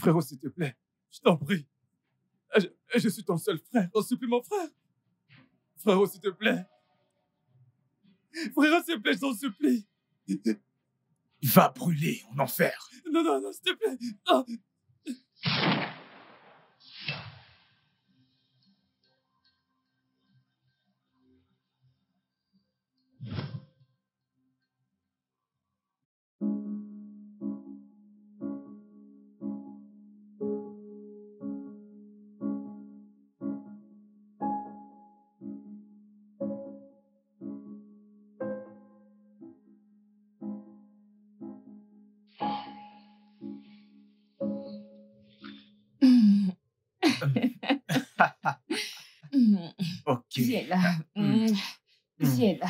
Frérot, s'il te plaît, je t'en prie. Je suis ton seul frère. On supplie mon frère. Frérot, s'il te plaît. Frérot, s'il te plaît, je t'en supplie. Va brûler en enfer. Non, non, non, s'il te plaît. Non. Ok. Viens là. Viens là.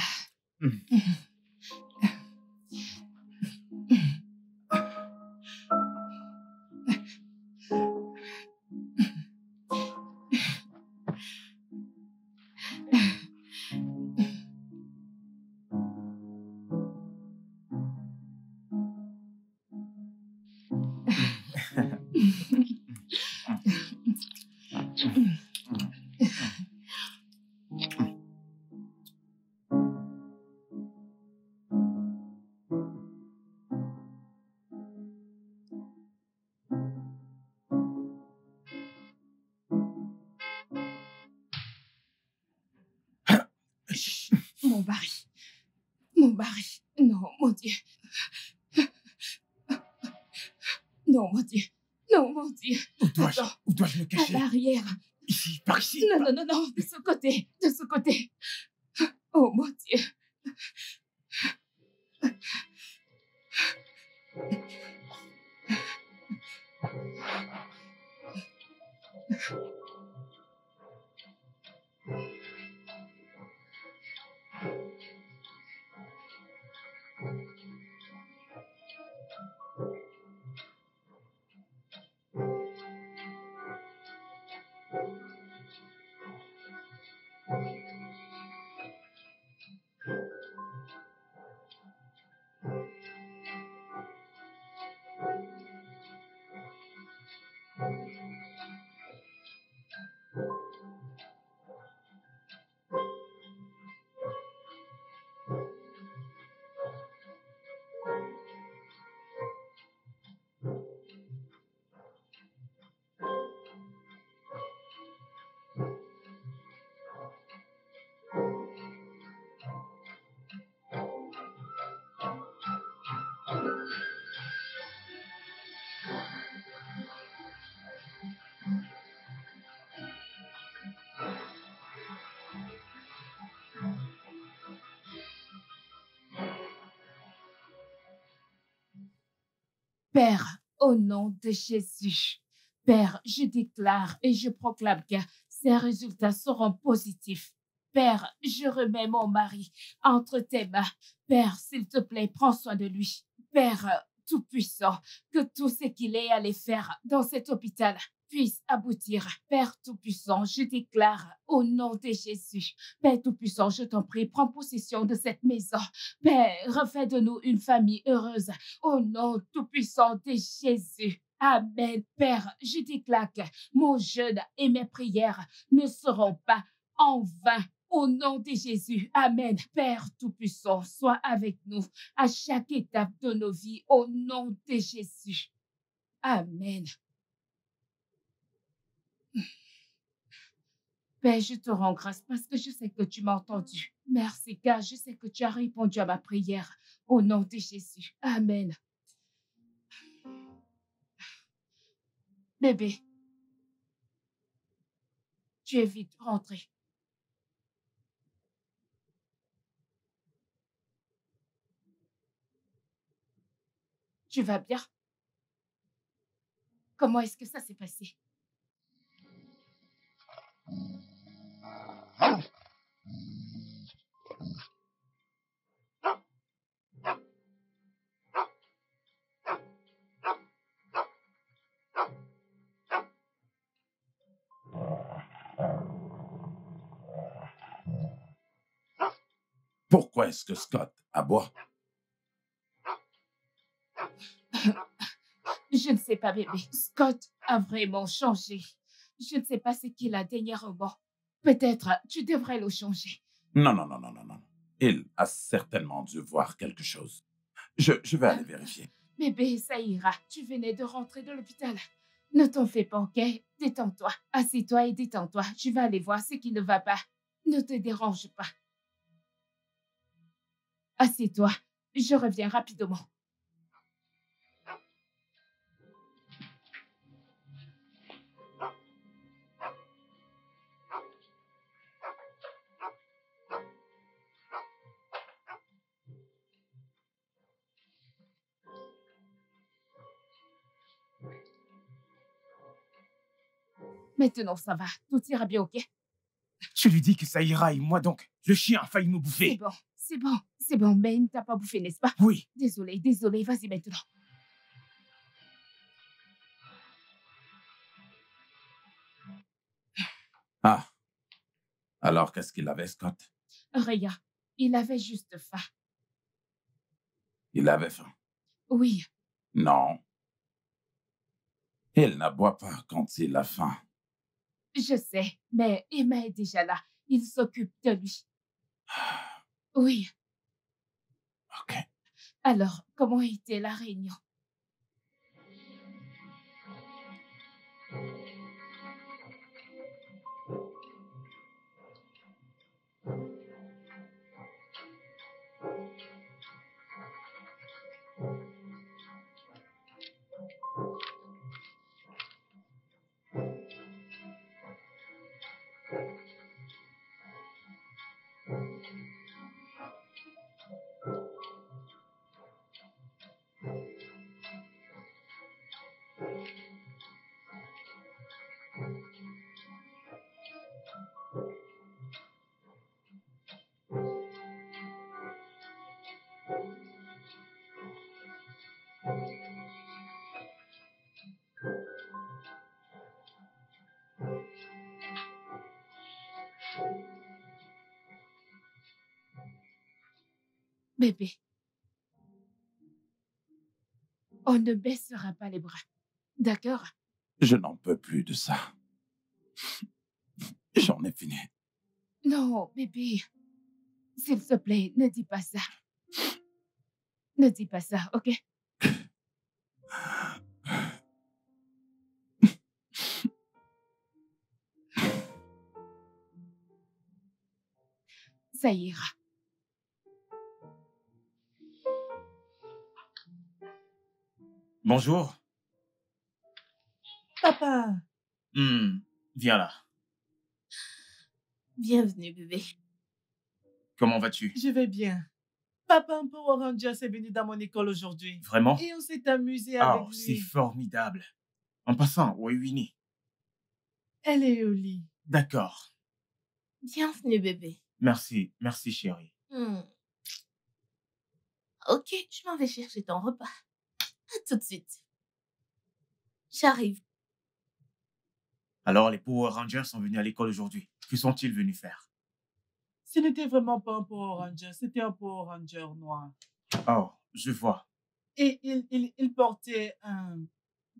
Mon mari. Mon mari. Non, mon Dieu. Non, mon Dieu. Non, mon Dieu. Où dois-je me À cacher? l'arrière. Ici, par ici. Non, non, non, non. De ce côté. De ce côté. Oh, mon Dieu. Père, au nom de Jésus, Père, je déclare et je proclame que ces résultats seront positifs. Père, je remets mon mari entre tes mains. Père, s'il te plaît, prends soin de lui. Père Tout-Puissant, que tout ce qu'il est allé faire dans cet hôpital puisse aboutir. Père Tout-Puissant, je déclare au nom de Jésus. Père Tout-Puissant, je t'en prie, prends possession de cette maison. Père, refais de nous une famille heureuse. Au nom tout-puissant de Jésus. Amen. Père, je déclare que mon jeûne et mes prières ne seront pas en vain. Au nom de Jésus. Amen. Père Tout-Puissant, sois avec nous à chaque étape de nos vies. Au nom de Jésus. Amen. Père, je te rends grâce parce que je sais que tu m'as entendu. Merci, car je sais que tu as répondu à ma prière. Au nom de Jésus. Amen. Bébé, tu es vite rentré. Tu vas bien? Comment est-ce que ça s'est passé? Pourquoi est-ce que Scott aboie? Je ne sais pas, bébé. Scott a vraiment changé. Je ne sais pas ce qu'il a dernièrement. Peut-être tu devrais le changer. Non, non, non, non, non, non. Il a certainement dû voir quelque chose. Je vais aller vérifier. Bébé, ça ira. Tu venais de rentrer de l'hôpital. Ne t'en fais pas, ok? Détends-toi. Assieds-toi et détends-toi. Je vais aller voir ce qui ne va pas. Ne te dérange pas. Assieds-toi. Je reviens rapidement. Maintenant, ça va. Tout ira bien, ok? Je lui dis que ça ira et moi donc, le chien a failli me C'est bouffer. bon, c'est bon, c'est bon. Mais il ne t'a pas bouffé, n'est-ce pas? Oui. Désolée, désolée. Vas-y maintenant. Ah, alors qu'est-ce qu'il avait, Scott? Rien. Il avait juste faim. Il avait faim. Oui, Non. Il n'aboie pas quand il a faim. je sais. Mais Emma est déjà là. Il s'occupe de lui. Oui. OK. Alors, comment était la réunion? Bébé, on ne baissera pas les bras. D'accord? Je n'en peux plus de ça. J'en ai fini. Non, bébé. S'il te plaît, ne dis pas ça. Ne dis pas ça, ok? Ça ira. Bonjour. Papa, Viens là. bienvenue, bébé. Comment vas-tu? Je vais bien. Papa, un Power Ranger est venu dans mon école aujourd'hui. Vraiment? Et on s'est amusé avec Oh, lui. c'est formidable. En passant, où est Winnie? Elle est au lit. D'accord. Bienvenue, bébé. Merci, merci chérie. Ok, je m'en vais chercher ton repas. À tout de suite. J'arrive. Alors, les Power Rangers sont venus à l'école aujourd'hui. Que sont-ils venus faire? Ce n'était vraiment pas un Power Ranger, c'était un Power Ranger noir. Oh, je vois. Et il portait un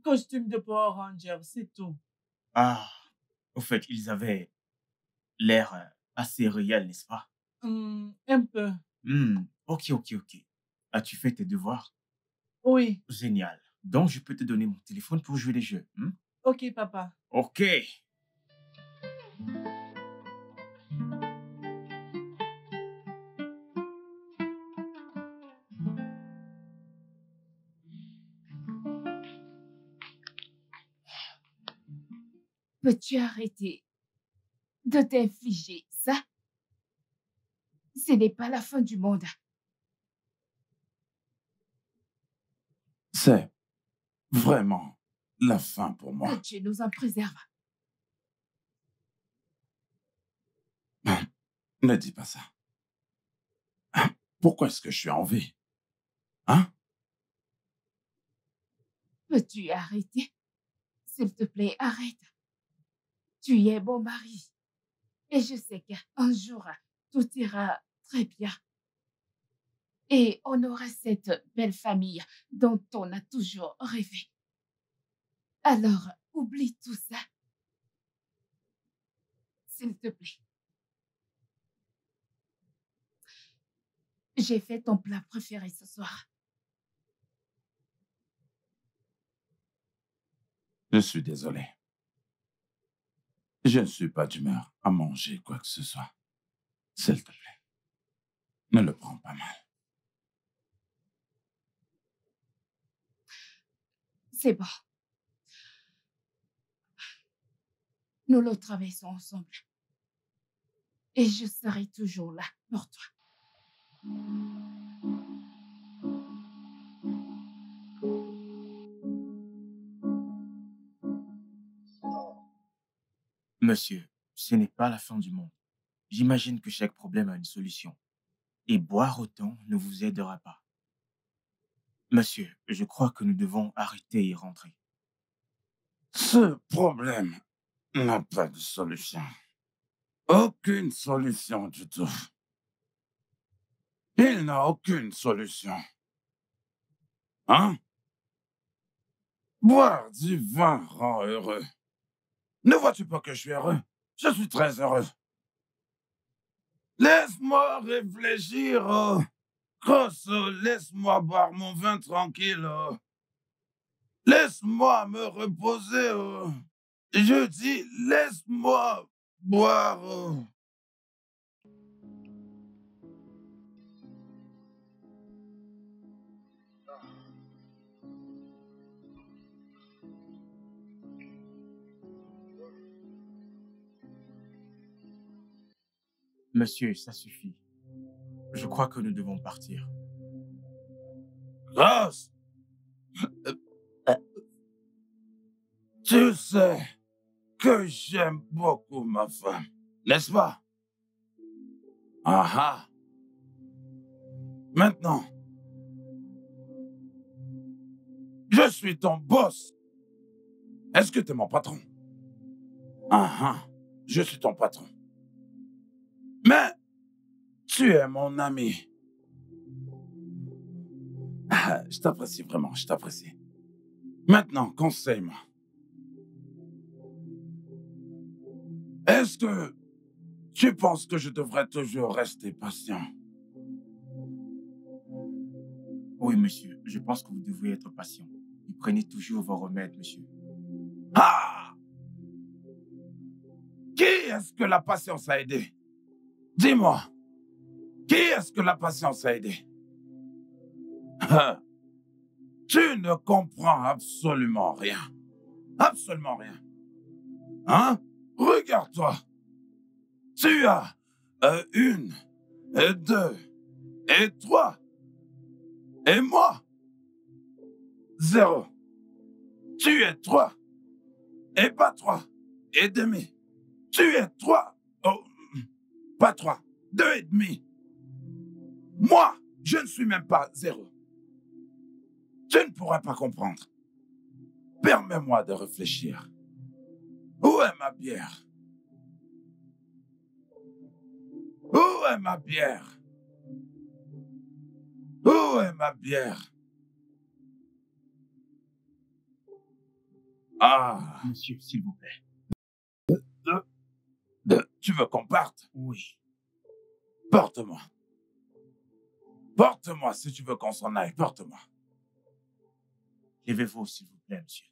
costume de Power Ranger, c'est tout. Ah, au fait, ils avaient l'air assez réel, n'est-ce pas? Un peu. Ok, ok, ok. As-tu fait tes devoirs? Oui. Génial. Donc, je peux te donner mon téléphone pour jouer les jeux. Ok, papa. Ok. Peux-tu arrêter de t'infliger ça? Ce n'est pas la fin du monde. C'est vraiment la fin pour Que moi. Dieu nous en préserve. Ne dis pas ça. Pourquoi est-ce que je suis en vie? Hein? Peux-tu arrêter? S'il te plaît, arrête. Tu es mon mari. Et je sais qu'un jour, tout ira très bien. Et on aura cette belle famille dont on a toujours rêvé. Alors, oublie tout ça. S'il te plaît. J'ai fait ton plat préféré ce soir. Je suis désolé. Je ne suis pas d'humeur à manger quoi que ce soit. S'il te plaît, ne le prends pas mal. C'est bon. Nous le travaillons ensemble. Et je serai toujours là pour toi. Monsieur, ce n'est pas la fin du monde. J'imagine que chaque problème a une solution. Et boire autant ne vous aidera pas. Monsieur, je crois que nous devons arrêter et rentrer. Ce problème n'a pas de solution. Aucune solution du tout. Il n'a aucune solution. Hein? Boire du vin rend heureux. Ne vois-tu pas que je suis heureux? Je suis très heureux. Laisse-moi réfléchir, oh. Grosse, laisse-moi boire mon vin tranquille, oh. Laisse-moi me reposer, oh. Je dis, laisse-moi boire, oh. Monsieur, ça suffit. Je crois que nous devons partir. Grosse! Tu sais que j'aime beaucoup ma femme, n'est-ce pas? Ah ah! Maintenant, je suis ton boss. Est-ce que tu es mon patron? Ah ah! Je suis ton patron. Mais tu es mon ami. Ah, je t'apprécie vraiment, je t'apprécie. Maintenant, conseille-moi. Est-ce que tu penses que je devrais toujours rester patient? Oui, monsieur, je pense que vous devriez être patient. Et prenez toujours vos remèdes, monsieur. Ah! Qui est-ce que la patience a aidé? Dis-moi, qui est-ce que la patience a aidé? Ah, tu ne comprends absolument rien. Absolument rien. Hein? Regarde-toi. Tu as une, et deux, et trois. Et moi, zéro. Tu es trois. Et pas trois. Et demi. Tu es trois. Oh, pas trois. Deux et demi. Moi, je ne suis même pas zéro. Tu ne pourras pas comprendre. Permets-moi de réfléchir. Où est ma bière? Où est ma bière? Où est ma bière? Ah, Monsieur, s'il vous plaît. tu veux qu'on parte? Oui. Porte-moi. Porte-moi si tu veux qu'on s'en aille. Porte-moi. Levez-vous, s'il vous plaît, monsieur.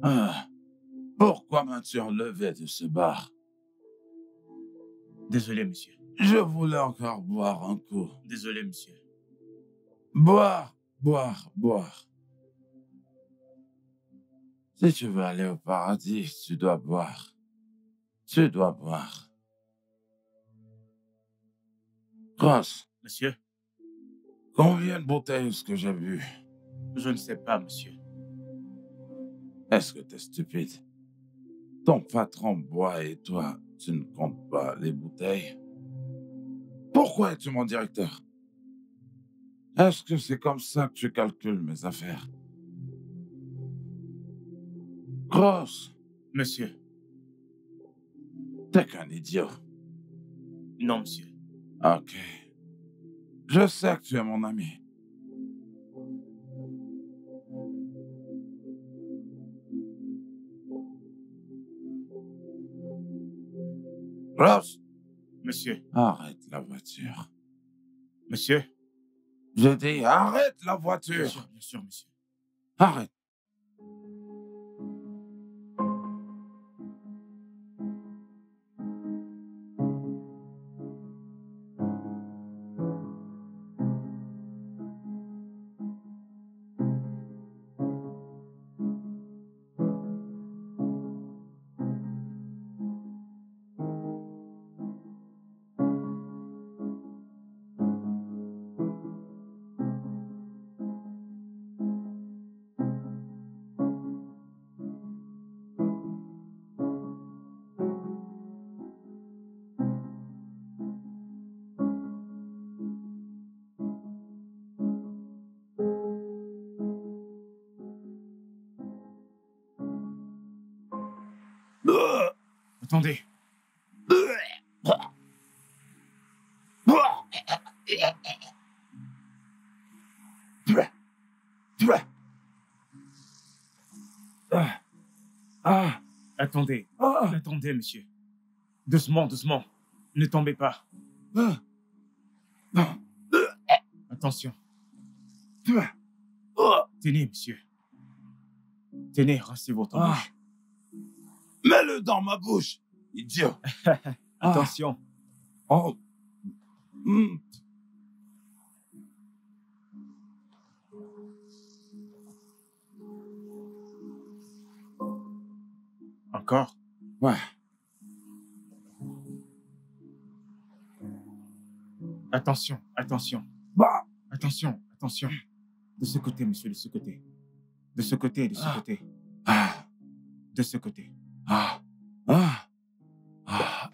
Ah, pourquoi m'as-tu enlevé de ce bar? Désolé, monsieur. Je voulais encore boire un coup. Désolé, monsieur. Boire, boire, boire. Si tu veux aller au paradis, tu dois boire. Tu dois boire. Grosse, Monsieur, combien de bouteilles est-ce que j'ai bu? je ne sais pas, monsieur. Est-ce que tu es stupide? Ton patron boit et toi, tu ne comptes pas les bouteilles? Pourquoi es-tu mon directeur? Est-ce que c'est comme ça que tu calcules mes affaires? Grosse, Monsieur, t'es qu'un idiot. non, monsieur. Ok. Je sais que tu es mon ami. Ross, Monsieur, arrête la voiture. monsieur. Je dis, arrête la Bien voiture. sûr, monsieur. Arrête. Attendez. Attendez. Attendez, monsieur. Doucement, doucement. Ne tombez pas. Attention. Tenez, monsieur. Tenez, rincez votre bouche. Mets-le dans ma bouche, idiot. Attention. Oh. Mm. Encore. Ouais. Attention, attention. Bah. Attention, attention. De ce côté, monsieur, de ce côté. De ce côté, de ce côté. Ah. De ce côté. Ah. Ah. Ah.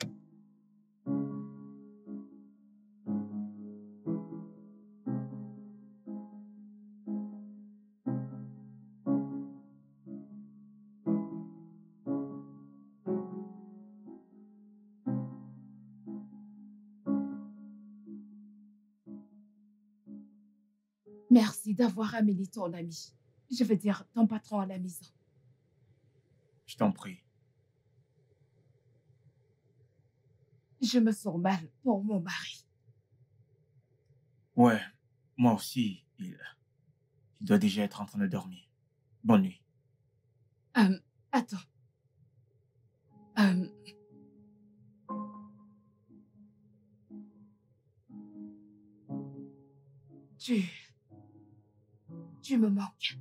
Merci d'avoir amené ton ami. Je veux dire, ton patron à la maison. Je t'en prie. Je me sens mal pour mon mari. Ouais, moi aussi, il doit déjà être en train de dormir. Bonne nuit. Attends. Tu me manques.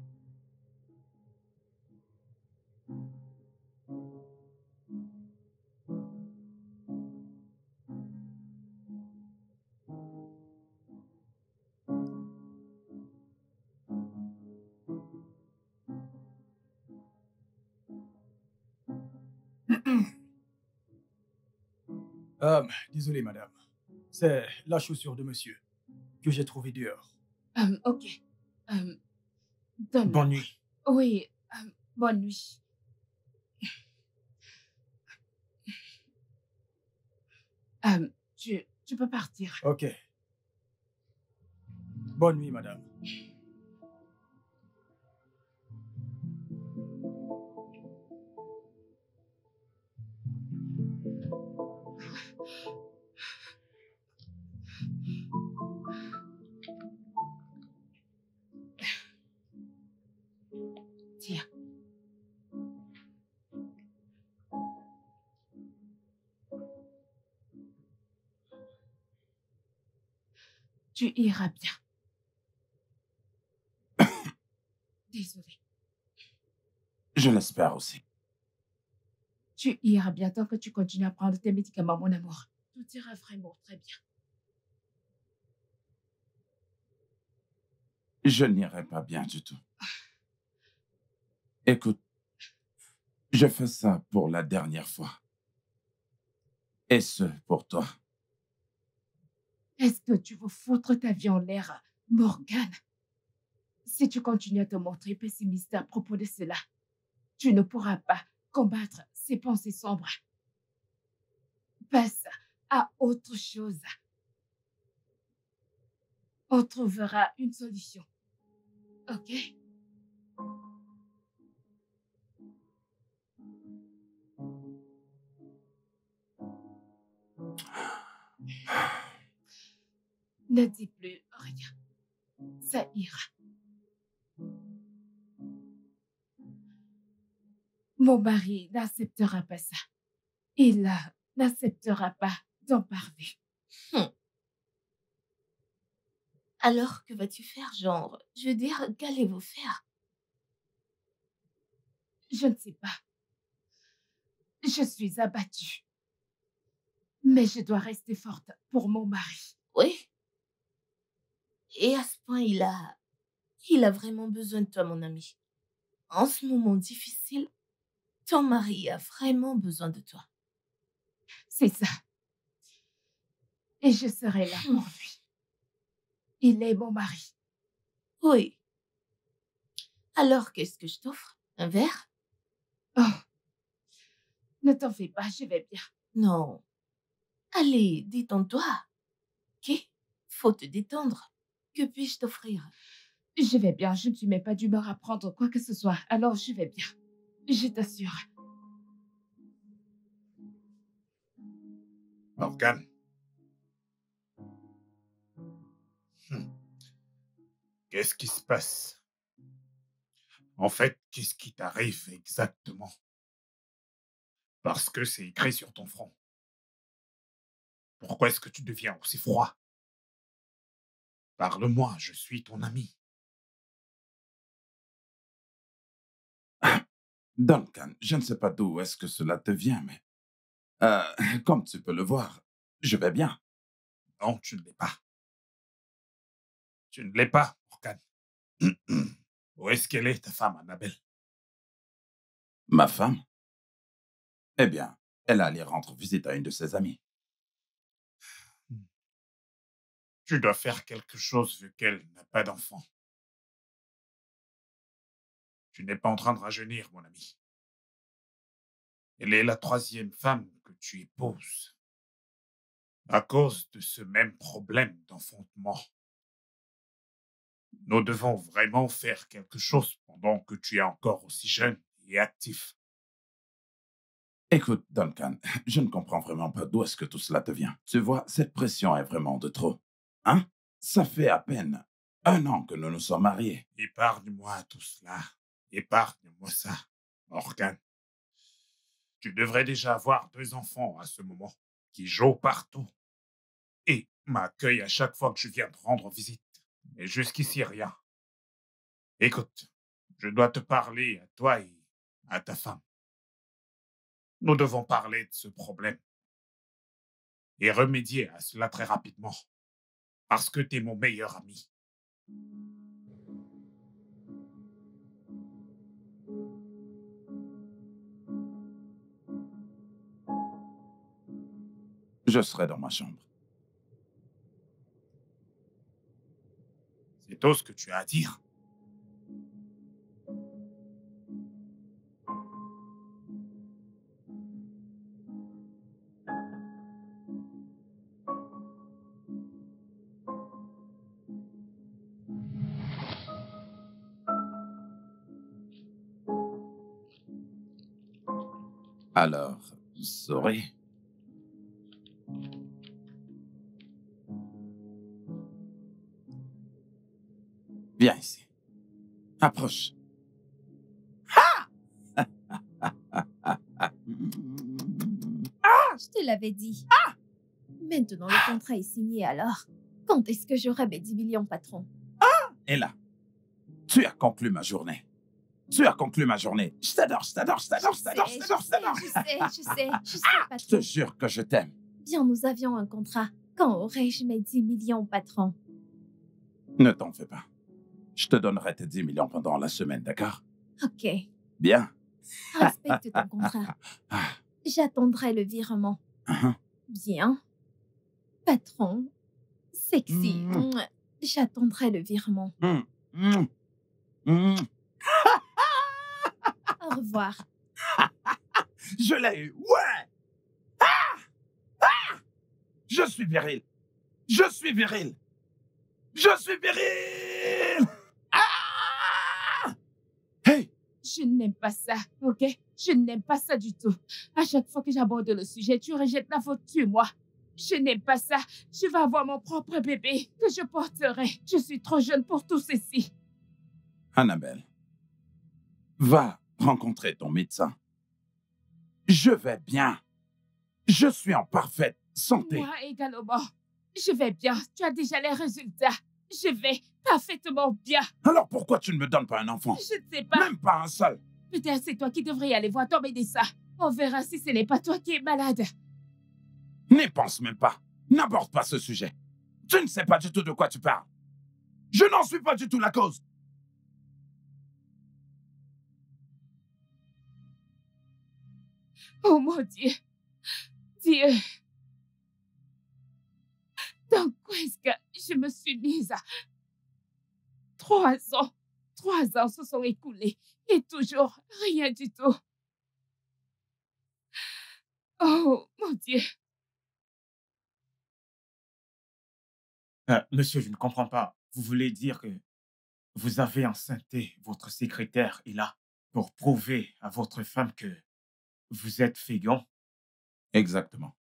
Désolé, madame. C'est la chaussure de monsieur que j'ai trouvée dehors. Ok. Donne-la. Bonne nuit. Oui, bonne nuit. Tu peux partir. Ok. Bonne nuit, madame. Tiens. Tu iras bien. Désolée. Je l'espère aussi. Tu iras bien tant que tu continues à prendre tes médicaments, mon amour. Tout ira vraiment très bien. Je n'irai pas bien du tout. Écoute, je fais ça pour la dernière fois. Et ce, pour toi. Est-ce que tu veux foutre ta vie en l'air, Morgane? Si tu continues à te montrer pessimiste à propos de cela, tu ne pourras pas combattre ces pensées sombres. Passe à autre chose. On trouvera une solution. Ok? Ne dis plus rien. Ça ira. Mon mari n'acceptera pas ça. Il n'acceptera pas d'en parler. Alors, que vas-tu faire, genre? Je veux dire, qu'allez-vous faire? Je ne sais pas. Je suis abattue. Mais je dois rester forte pour mon mari. Oui. Et à ce point, il a vraiment besoin de toi, mon ami. En ce moment difficile, ton mari a vraiment besoin de toi. C'est ça. Et je serai là pour lui. Il est mon mari. Oui. Alors, qu'est-ce que je t'offre? Un verre? Oh. Ne t'en fais pas, je vais bien. Non. Allez, détends-toi. Ok? Faut te détendre. Que puis-je t'offrir? Je vais bien, je ne suis même pas d'humeur à prendre quoi que ce soit. Alors, je vais bien. Je t'assure. Morgane. Qu'est-ce qui se passe? En fait, qu'est-ce qui t'arrive exactement? Parce que c'est écrit sur ton front. Pourquoi est-ce que tu deviens aussi froid? Parle-moi, je suis ton ami. Duncan, je ne sais pas d'où est-ce que cela te vient, mais comme tu peux le voir, je vais bien. Non, tu ne l'es pas. Tu ne l'es pas, Morgane. Où est-ce qu'elle est, ta femme, Annabelle? Ma femme? Eh bien, elle allait rendre visite à une de ses amies. Tu dois faire quelque chose vu qu'elle n'a pas d'enfant. Tu n'es pas en train de rajeunir, mon ami. Elle est la 3e femme que tu épouses. À cause de ce même problème d'enfantement. Nous devons vraiment faire quelque chose pendant que tu es encore aussi jeune et actif. Écoute, Duncan, je ne comprends vraiment pas d'où est-ce que tout cela te vient. Tu vois, cette pression est vraiment de trop. Hein? Ça fait à peine 1 an que nous nous sommes mariés. Épargne-moi tout cela. Épargne-moi ça, Morgane. Tu devrais déjà avoir 2 enfants à ce moment, qui jouent partout et m'accueillent à chaque fois que je viens te rendre visite. Mais jusqu'ici, rien. Écoute, je dois te parler à toi et à ta femme. Nous devons parler de ce problème et remédier à cela très rapidement, parce que tu es mon meilleur ami. Je serai dans ma chambre. C'est tout ce que tu as à dire. Alors, souris. Viens ici. Approche. Je te l'avais dit. Maintenant, le contrat est signé, alors. Quand est-ce que j'aurai mes 10 millions, patron? Et là, tu as conclu ma journée. Tu as conclu ma journée. Je t'adore, je t'adore, je t'adore, je t'adore, je t'adore, je t'adore. Je sais, Je te patron. jure que je t'aime. Bien, nous avions un contrat. Quand aurai-je mes 10 millions, patron? Ne t'en fais pas. Je te donnerai tes 10 millions pendant la semaine, d'accord? Ok. Bien. Respecte ton contrat. J'attendrai le virement. Uh-huh. Bien. Patron. Sexy. Mm. J'attendrai le virement. Mm. Au revoir. Je l'ai eu. Ouais. Je suis viril. Je suis viril. Je suis viril. Hey. Je n'aime pas ça, ok? Je n'aime pas ça du tout. À chaque fois que j'aborde le sujet, tu rejettes la faute sur moi. Je n'aime pas ça. Je vais avoir mon propre bébé que je porterai. Je suis trop jeune pour tout ceci. Annabelle, va rencontrer ton médecin. Je vais bien. Je suis en parfaite santé. Moi également. Je vais bien. Tu as déjà les résultats. Je vais parfaitement bien. Alors pourquoi tu ne me donnes pas un enfant? Je ne sais pas. Même pas un seul. Peut-être c'est toi qui devrais aller voir ton médecin. On verra si ce n'est pas toi qui es malade. N'y pense même pas. N'aborde pas ce sujet. Tu ne sais pas du tout de quoi tu parles. Je n'en suis pas du tout la cause. Oh mon Dieu. Dieu. Dans quoi est-ce que je me suis mise à... 3 ans. 3 ans se sont écoulés et toujours rien du tout. Oh mon Dieu. Monsieur, je ne comprends pas. Vous voulez dire que vous avez enceinté votre secrétaire et là pour prouver à votre femme que vous êtes fécond? Exactement.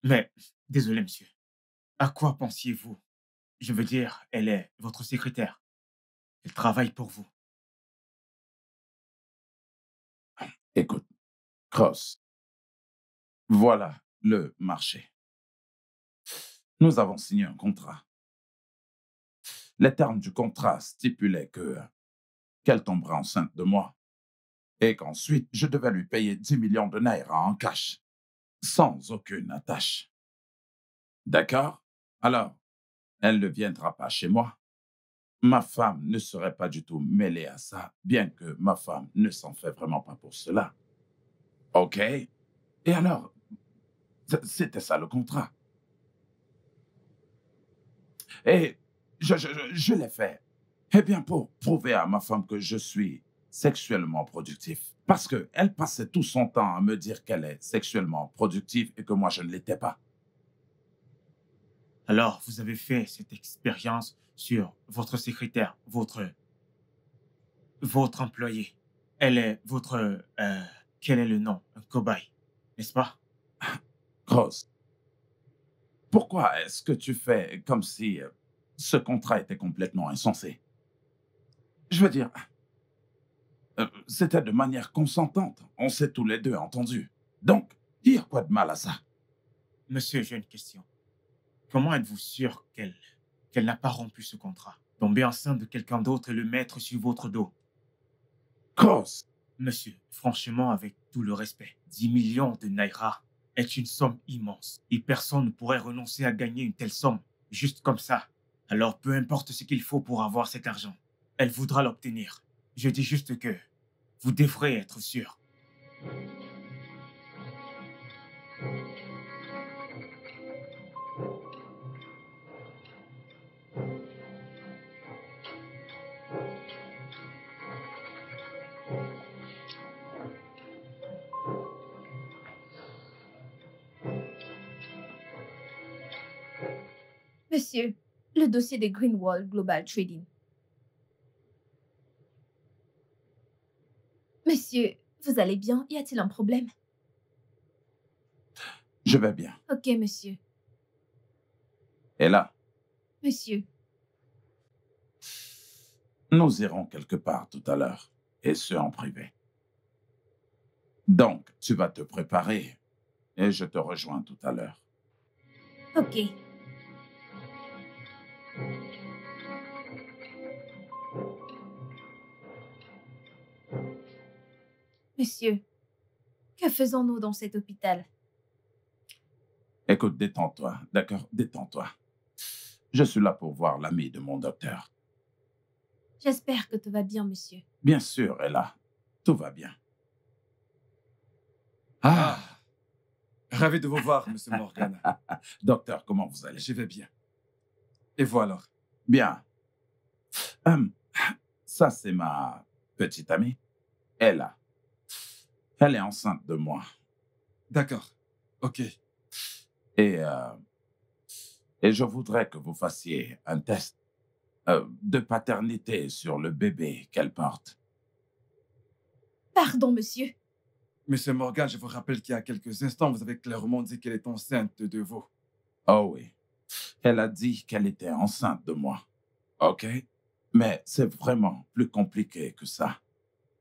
Mais, désolé, monsieur. À quoi pensiez-vous? Je veux dire, elle est votre secrétaire. Elle travaille pour vous. Écoute, Cross, voilà le marché. Nous avons signé un contrat. Les termes du contrat stipulaient qu'elle tomberait enceinte de moi et qu'ensuite je devais lui payer 10 millions de naira en cash, sans aucune attache. D'accord? Alors, elle ne viendra pas chez moi. Ma femme ne serait pas du tout mêlée à ça, bien que ma femme ne s'en fait vraiment pas pour cela. OK? Et alors, c'était ça le contrat. Et je l'ai fait. Eh bien, pour prouver à ma femme que je suis sexuellement productif. Parce qu'elle passait tout son temps à me dire qu'elle est sexuellement productive et que moi, je ne l'étais pas. Alors, vous avez fait cette expérience sur votre secrétaire, votre employé. Elle est votre... quel est le nom? Un cobaye, n'est-ce pas? Rose, pourquoi est-ce que tu fais comme si ce contrat était complètement insensé? Je veux dire, c'était de manière consentante. On s'est tous les deux entendus. Donc, il y a quoi de mal à ça? Monsieur, j'ai une question. Comment êtes-vous sûr qu'elle n'a pas rompu ce contrat? Tomber enceinte de quelqu'un d'autre et le mettre sur votre dos? Cross, Monsieur, franchement, avec tout le respect, 10 millions de naira est une somme immense et personne ne pourrait renoncer à gagner une telle somme juste comme ça. Alors, peu importe ce qu'il faut pour avoir cet argent, elle voudra l'obtenir. Je dis juste que vous devrez être sûr. Monsieur, le dossier de Greenwall Global Trading. Monsieur, vous allez bien? Y a-t-il un problème? je vais bien. Ok, monsieur. Et là, Monsieur, nous irons quelque part tout à l'heure, et ce en privé. Donc, tu vas te préparer, et je te rejoins tout à l'heure. ok. Monsieur, que faisons-nous dans cet hôpital? Écoute, détends-toi, d'accord? Détends-toi. Je suis là pour voir l'ami de mon docteur. J'espère que tout va bien, monsieur. Bien sûr, Ella, tout va bien. Ravi de vous voir, Monsieur Morgan. Docteur, comment vous allez? Je vais bien. Et vous alors? Bien. Ça, c'est ma petite amie, Ella. Elle est enceinte de moi. D'accord. Ok. Et je voudrais que vous fassiez un test de paternité sur le bébé qu'elle porte. Pardon, monsieur. Monsieur Morgan, je vous rappelle qu'il y a quelques instants, vous avez clairement dit qu'elle est enceinte de vous. Oh oui. Elle a dit qu'elle était enceinte de moi. OK? Mais c'est vraiment plus compliqué que ça.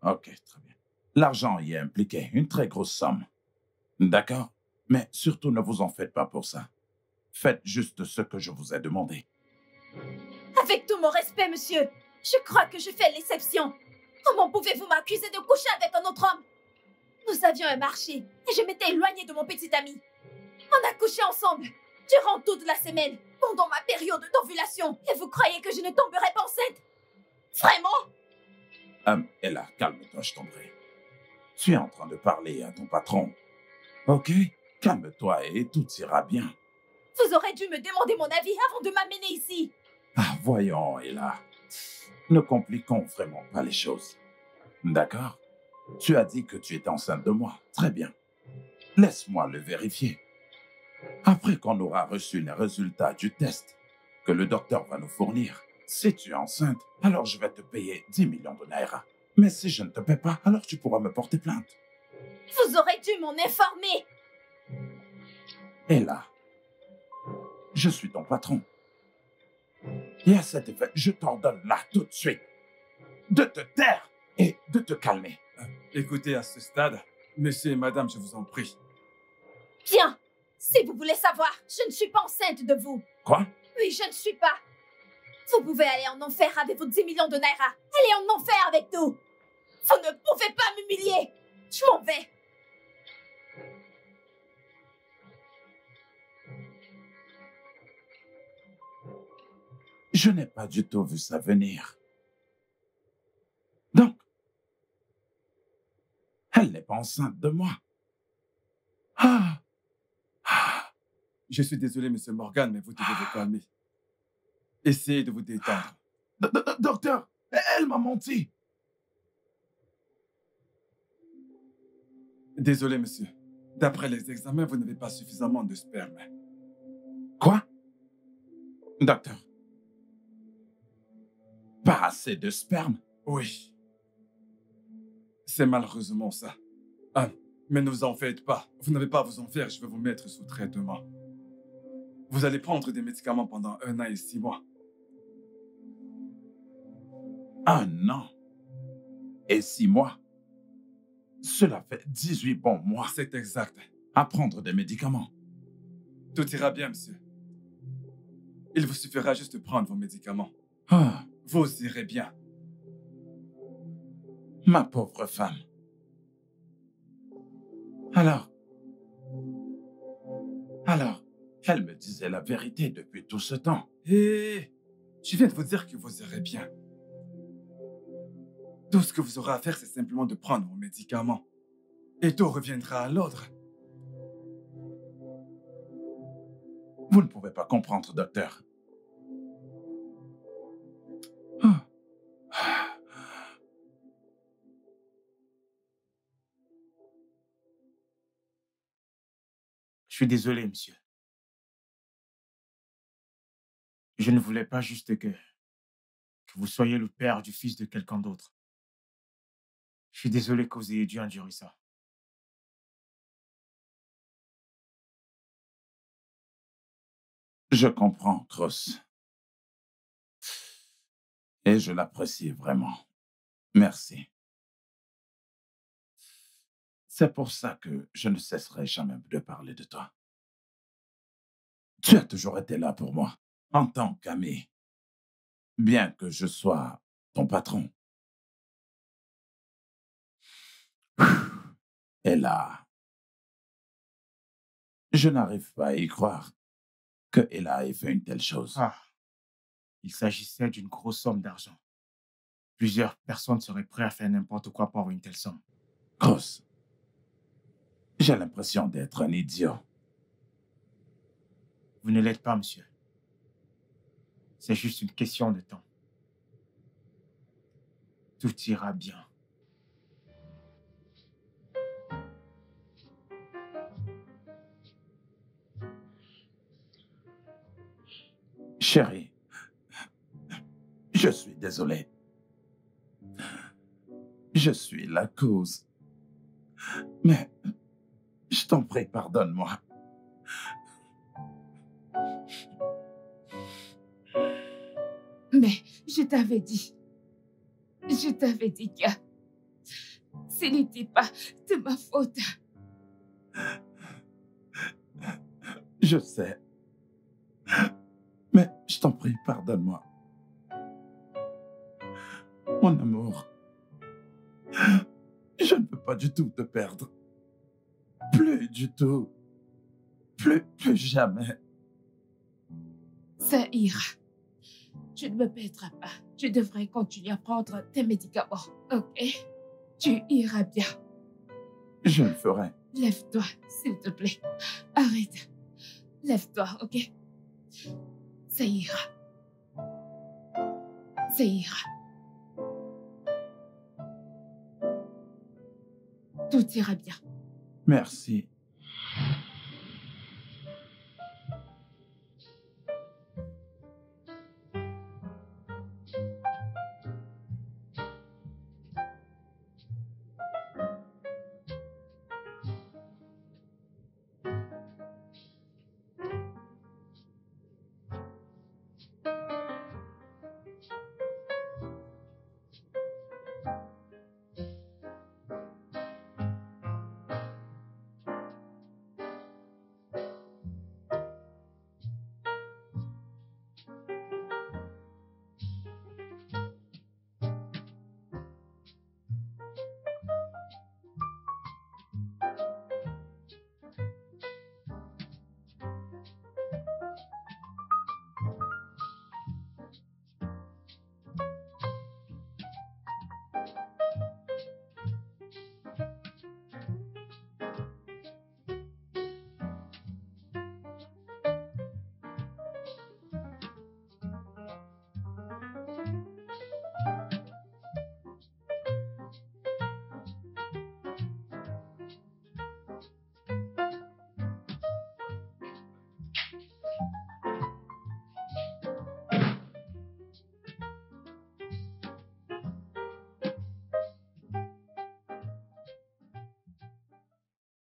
OK, très bien. L'argent y est impliqué, une très grosse somme. D'accord? Mais surtout, ne vous en faites pas pour ça. Faites juste ce que je vous ai demandé. Avec tout mon respect, monsieur, je crois que je fais l'exception. Comment pouvez-vous m'accuser de coucher avec un autre homme? Nous avions un marché et je m'étais éloignée de mon petit ami. On a couché ensemble durant toute la semaine, pendant ma période d'ovulation. Et vous croyez que je ne tomberai pas enceinte? Vraiment? Ella, calme-toi, je t'en prie. Tu es en train de parler à ton patron. OK? Calme-toi et tout ira bien. Vous aurez dû me demander mon avis avant de m'amener ici. Ah, voyons, Ella. Ne compliquons vraiment pas les choses. D'accord? Tu as dit que tu étais enceinte de moi. Très bien. Laisse-moi le vérifier. Après qu'on aura reçu les résultats du test que le docteur va nous fournir, si tu es enceinte, alors je vais te payer 10 millions de naira. Mais si je ne te paie pas, alors tu pourras me porter plainte. Vous aurez dû m'en informer. Et là, je suis ton patron. Et à cet effet, je t'ordonne là tout de suite de te taire et de te calmer. Écoutez, à ce stade, monsieur et madame, je vous en prie. Bien. Si vous voulez savoir, je ne suis pas enceinte de vous. Quoi? Oui, je ne suis pas. Vous pouvez aller en enfer avec vos 10 millions de naira. Allez en enfer avec nous. Vous ne pouvez pas m'humilier. Je m'en vais. Je n'ai pas du tout vu ça venir. Donc, elle n'est pas enceinte de moi. Ah! Ah! Je suis désolé, monsieur Morgan, mais vous devez vous calmer. Essayez de vous détendre. Docteur, elle m'a menti. Désolé, monsieur. D'après les examens, vous n'avez pas suffisamment de sperme. Quoi? Docteur. Pas assez de sperme? Oui. C'est malheureusement ça. Ah, mais ne vous en faites pas. Vous n'avez pas à vous en faire, je vais vous mettre sous traitement. Vous allez prendre des médicaments pendant 1 an et 6 mois. 1 an et 6 mois. Cela fait 18 bons mois C'est exact. à prendre des médicaments. Tout ira bien, monsieur. Il vous suffira juste de prendre vos médicaments. Ah, Vous irez bien. ma pauvre femme. Alors, elle me disait la vérité depuis tout ce temps. Hé, je viens de vous dire que vous irez bien. Tout ce que vous aurez à faire, c'est simplement de prendre vos médicaments. Et tout reviendra à l'ordre. Vous ne pouvez pas comprendre, docteur. Ah. Je suis désolé, monsieur. Je ne voulais pas juste que vous soyez le père du fils de quelqu'un d'autre. Je suis désolé que vous ayez dû endurer ça. Je comprends, Cross. Et je l'apprécie vraiment. Merci. C'est pour ça que je ne cesserai jamais de parler de toi. Tu as toujours été là pour moi, en tant qu'ami, bien que je sois ton patron. Et là, je n'arrive pas à y croire que Ella ait fait une telle chose. Ah, il s'agissait d'une grosse somme d'argent. Plusieurs personnes seraient prêtes à faire n'importe quoi pour une telle somme. Cross, j'ai l'impression d'être un idiot. Vous ne l'êtes pas, monsieur. C'est juste une question de temps. Tout ira bien. Chérie, je suis désolé. Je suis la cause Mais je t'en prie, pardonne-moi. Mais je t'avais dit que ce n'était pas de ma faute. Je sais. Mais je t'en prie, pardonne-moi. Mon amour, je ne veux pas du tout te perdre. Plus du tout. Plus jamais. Ça ira. Tu ne me perdras pas. Tu devrais continuer à prendre tes médicaments, ok? Tu iras bien. Je le ferai. Lève-toi, s'il te plaît. Arrête. Lève-toi, ok? Ça ira. Ça ira. Tout ira bien. Merci.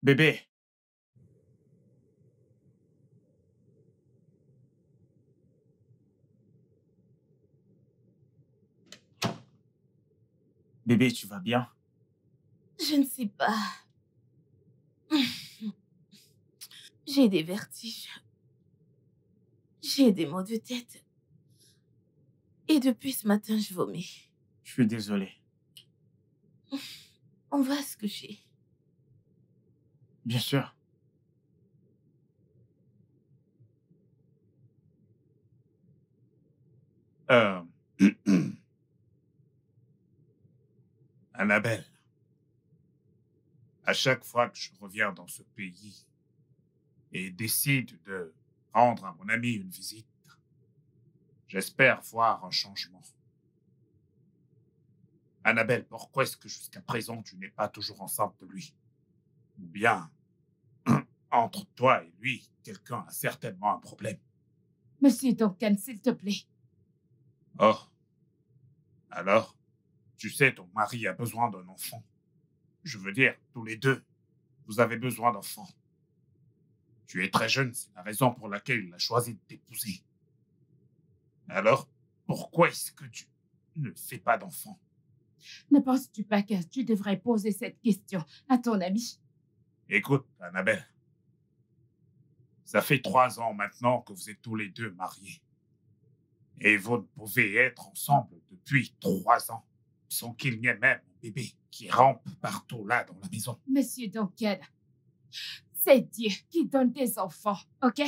Bébé, bébé, tu vas bien? Je ne sais pas. J'ai des vertiges. J'ai des maux de tête. Et depuis ce matin, je vomis. Je suis désolé. On va se coucher. Bien sûr. Euh... Annabelle, à chaque fois que je reviens dans ce pays et décide de rendre à mon ami une visite, j'espère voir un changement. Annabelle, pourquoi est-ce que jusqu'à présent tu n'es pas toujours enceinte de lui? Ou bien, entre toi et lui, quelqu'un a certainement un problème. Monsieur Duncan, s'il te plaît. Oh, alors, tu sais, ton mari a besoin d'un enfant. Je veux dire, tous les deux, vous avez besoin d'enfants. Tu es très jeune, c'est la raison pour laquelle il a choisi de t'épouser. Alors, pourquoi est-ce que tu ne fais pas d'enfant? Ne penses-tu pas que tu devrais poser cette question à ton ami? Écoute, Annabelle, ça fait 3 ans maintenant que vous êtes tous les deux mariés. Et vous ne pouvez être ensemble depuis 3 ans sans qu'il n'y ait même un bébé qui rampe partout là dans la maison. Monsieur Duncan, c'est Dieu qui donne des enfants, ok?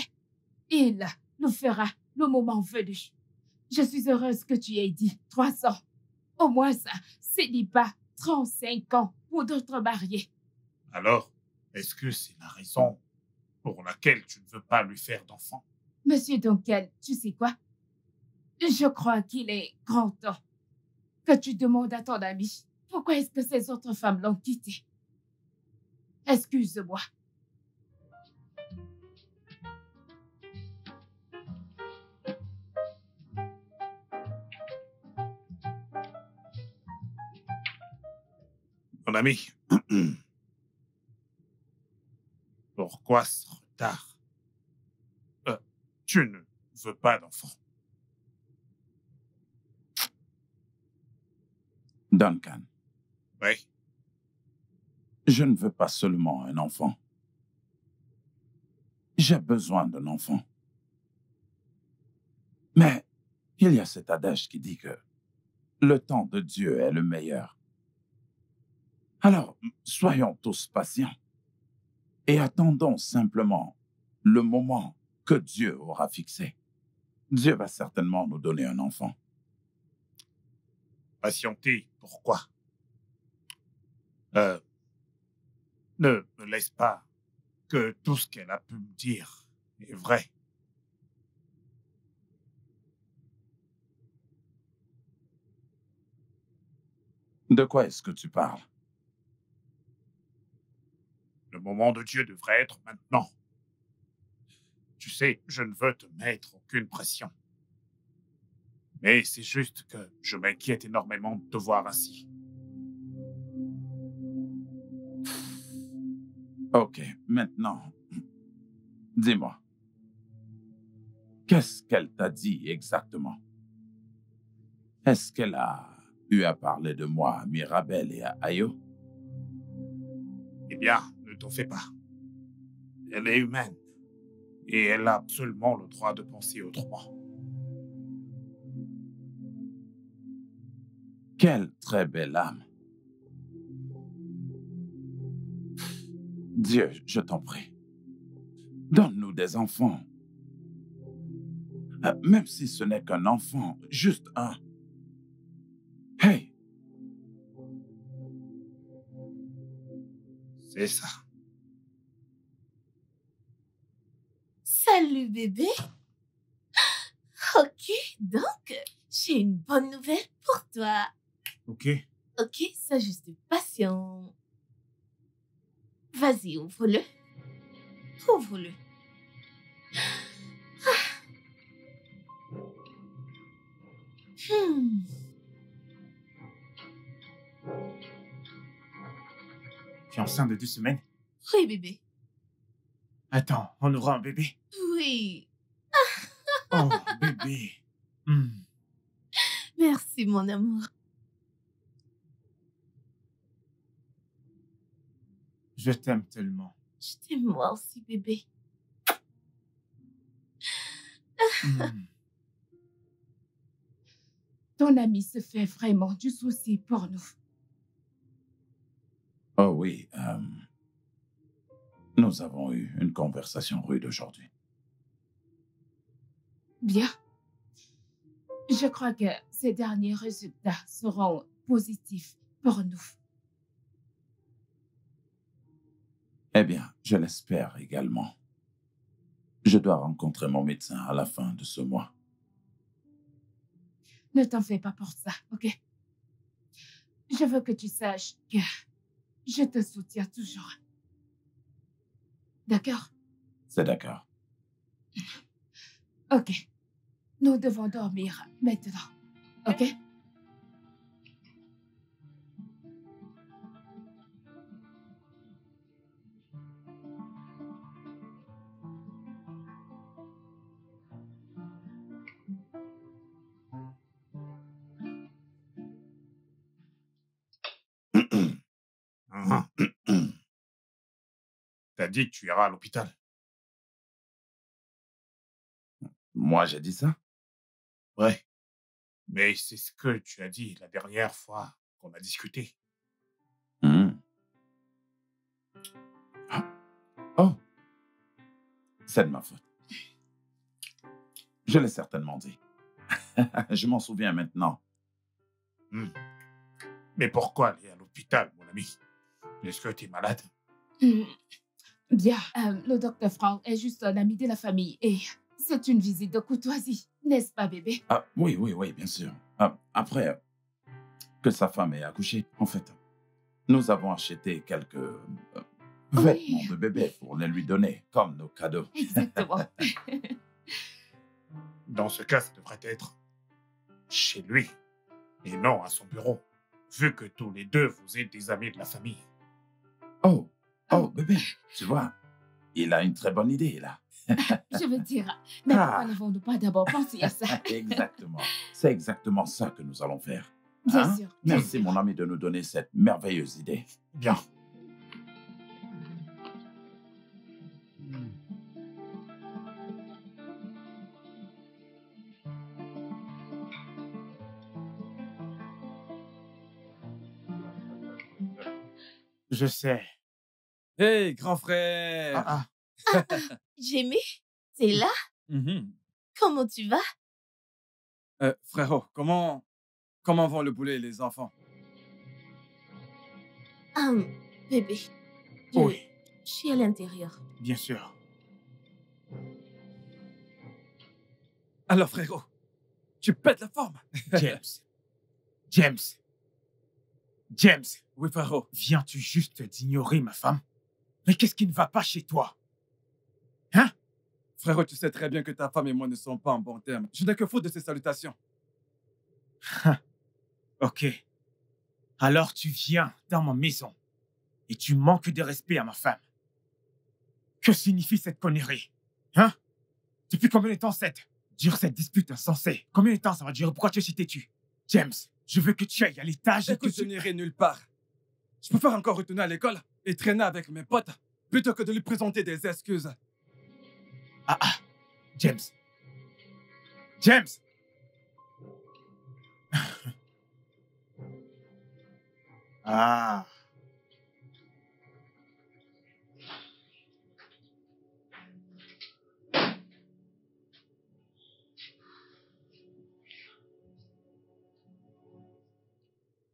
Il nous fera le moment venu. Je suis heureuse que tu aies dit 3 ans. Au moins ça, célibat, 35 ans pour d'autres mariés. Alors, est-ce que c'est la raison pour laquelle tu ne veux pas lui faire d'enfant? Monsieur Duncan, tu sais quoi? Je crois qu'il est grand temps que tu demandes à ton ami pourquoi est-ce que ces autres femmes l'ont quitté. Excuse-moi. Mon ami, Pourquoi ce retard? Tu ne veux pas d'enfant. Duncan, Oui. je ne veux pas seulement un enfant. J'ai besoin d'un enfant. Mais il y a cet adage qui dit que le temps de Dieu est le meilleur. Alors, soyons tous patients et attendons simplement le moment que Dieu aura fixé. Dieu va certainement nous donner un enfant. Patienter, pourquoi? Ne me laisse pas que tout ce qu'elle a pu me dire est vrai. De quoi est-ce que tu parles? Le moment de Dieu devrait être maintenant. Tu sais, je ne veux te mettre aucune pression. Mais c'est juste que je m'inquiète énormément de te voir ainsi. Ok, maintenant, dis-moi, qu'est-ce qu'elle t'a dit exactement? Est-ce qu'elle a eu à parler de moi à Mirabel et à Ayo? Eh bien, ne t'en fais pas. Elle est humaine. Et elle a absolument le droit de penser autrement. Quelle très belle âme. Dieu, je t'en prie, donne-nous des enfants. Même si ce n'est qu'un enfant, juste un. Hey, C'est ça. Salut bébé. Ok, donc, j'ai une bonne nouvelle pour toi. Ok. Ok, sois juste patient. Vas-y, ouvre-le. Ouvre-le. Hmm. Tu es enceinte de 2 semaines? Oui, bébé. Attends, on aura un bébé? Oui. Oh, bébé. Hmm. Merci, mon amour. Je t'aime tellement. Je t'aime moi aussi, bébé. Hmm. Ton ami se fait vraiment du souci pour nous. oh oui, nous avons eu une conversation rude aujourd'hui. Bien. Je crois que ces derniers résultats seront positifs pour nous. Eh bien, je l'espère également. Je dois rencontrer mon médecin à la fin de ce mois. Ne t'en fais pas pour ça, ok? Je veux que tu saches que je te soutiens toujours. D'accord? C'est d'accord. Ok. Nous devons dormir maintenant, ok? T'as dit que tu iras à l'hôpital. Moi, j'ai dit ça? Ouais. Mais c'est ce que tu as dit la dernière fois qu'on a discuté. Hmm. Ah. Oh, c'est de ma faute. Je l'ai certainement dit. Je m'en souviens maintenant. Mais pourquoi aller à l'hôpital, mon ami? Est-ce que tu es malade? Bien. Le docteur Frank est juste un ami de la famille et c'est une visite de courtoisie, n'est-ce pas, bébé? Ah, oui, oui, oui, bien sûr. Après que sa femme ait accouché, en fait, nous avons acheté quelques vêtements de bébé pour les lui donner comme nos cadeaux. Exactement. Dans ce cas, ça devrait être chez lui et non à son bureau, vu que tous les deux vous êtes des amis de la famille. Oh, bébé, tu vois, Il a une très bonne idée, là. Je veux dire, mais pourquoi Ah. n'avons-nous pas d'abord pensé à ça? Exactement. C'est exactement ça que nous allons faire. Bien Hein? sûr. bien Merci, sûr. mon ami, de nous donner cette merveilleuse idée. Bien. Je sais. Hey, grand frère! Ah, Jamie, t'es là? Mhm. Comment tu vas? Frérot, comment vont le boulet et les enfants? Bébé, je, oui, je suis à l'intérieur. bien sûr. Alors, frérot, tu pètes la forme? James. James. James, Oui, frérot. viens-tu juste d'ignorer ma femme? Mais qu'est-ce qui ne va pas chez toi? Frérot, tu sais très bien que ta femme et moi ne sommes pas en bon terme. Je n'ai que faute de ces salutations. Ok. Alors tu viens dans ma maison et tu manques de respect à ma femme. Que signifie cette connerie? Depuis combien de temps dure cette dispute insensée? Combien de temps ça va durer? Pourquoi tu es si têtu? James, je veux que tu ailles à l'étage et que Écoute, je tu... n'irai nulle part. Je préfère encore retourner à l'école et traîner avec mes potes plutôt que de lui présenter des excuses. James. James! Ah.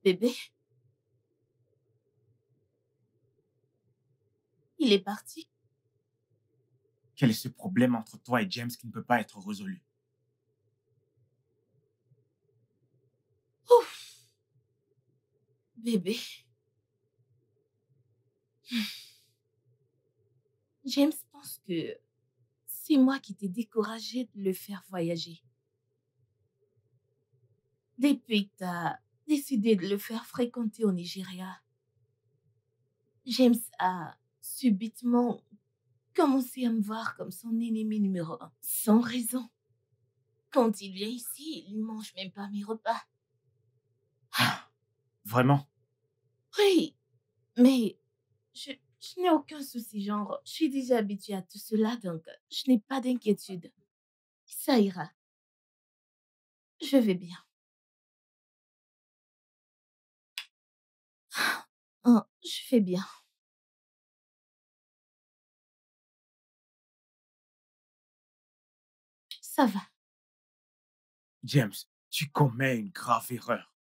Bébé? Il est parti? Quel est ce problème entre toi et James qui ne peut pas être résolu? Ouf! Bébé. James pense que c'est moi qui t'ai découragé de le faire voyager. Depuis que t'as décidé de le faire fréquenter au Nigeria, James a subitement commencé à me voir comme son ennemi numéro 1, sans raison. Quand il vient ici, il ne mange même pas mes repas. Vraiment? Oui, mais je n'ai aucun souci, genre, je suis déjà habituée à tout cela, donc je n'ai pas d'inquiétude. Ça ira. Je vais bien. Oh, je fais bien. Ça va. James, tu commets une grave erreur.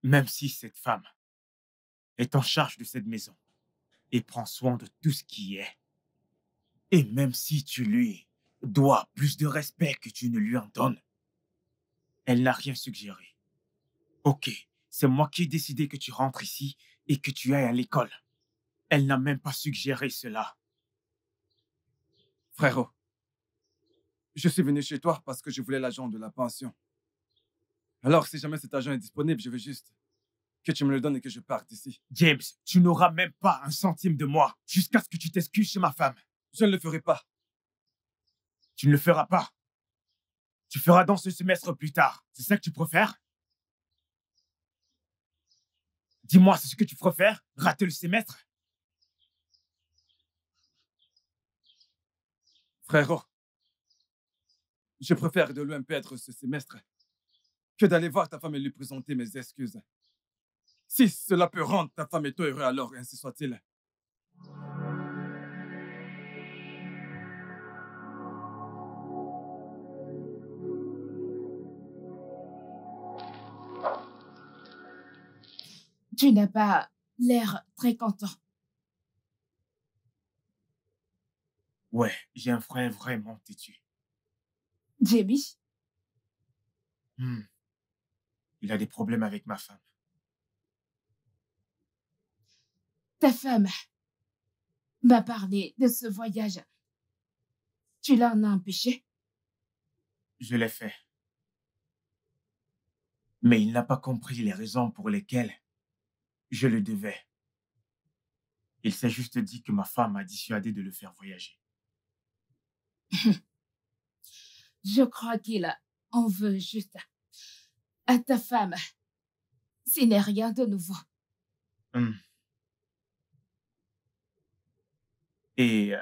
Même si cette femme est en charge de cette maison et prend soin de tout ce qui est, et même si tu lui dois plus de respect que tu ne lui en donnes, elle n'a rien suggéré. Ok, c'est moi qui ai décidé que tu rentres ici et que tu ailles à l'école. Elle n'a même pas suggéré cela. Frérot, je suis venu chez toi parce que je voulais l'agent de la pension. Alors, si jamais cet agent est disponible, je veux juste que tu me le donnes et que je parte d'ici. James, tu n'auras même pas un centime de moi jusqu'à ce que tu t'excuses chez ma femme. Je ne le ferai pas. Tu ne le feras pas. Tu feras dans ce semestre plus tard. C'est ça que tu préfères? Dis-moi, c'est ce que tu préfères? Rater le semestre? Frérot, je préfère de loin perdre ce semestre que d'aller voir ta femme et lui présenter mes excuses. Si cela peut rendre ta femme et toi heureux, alors ainsi soit-il. Tu n'as pas l'air très content. Ouais, j'ai un frère vraiment têtu. Jamie, Il a des problèmes avec ma femme. ta femme m'a parlé de ce voyage. Tu l'en as empêché? Je l'ai fait. Mais il n'a pas compris les raisons pour lesquelles je le devais. Il s'est juste dit que ma femme m'a dissuadé de le faire voyager. Je crois qu'il en veut juste à ta femme. Ce n'est rien de nouveau. Hum. Et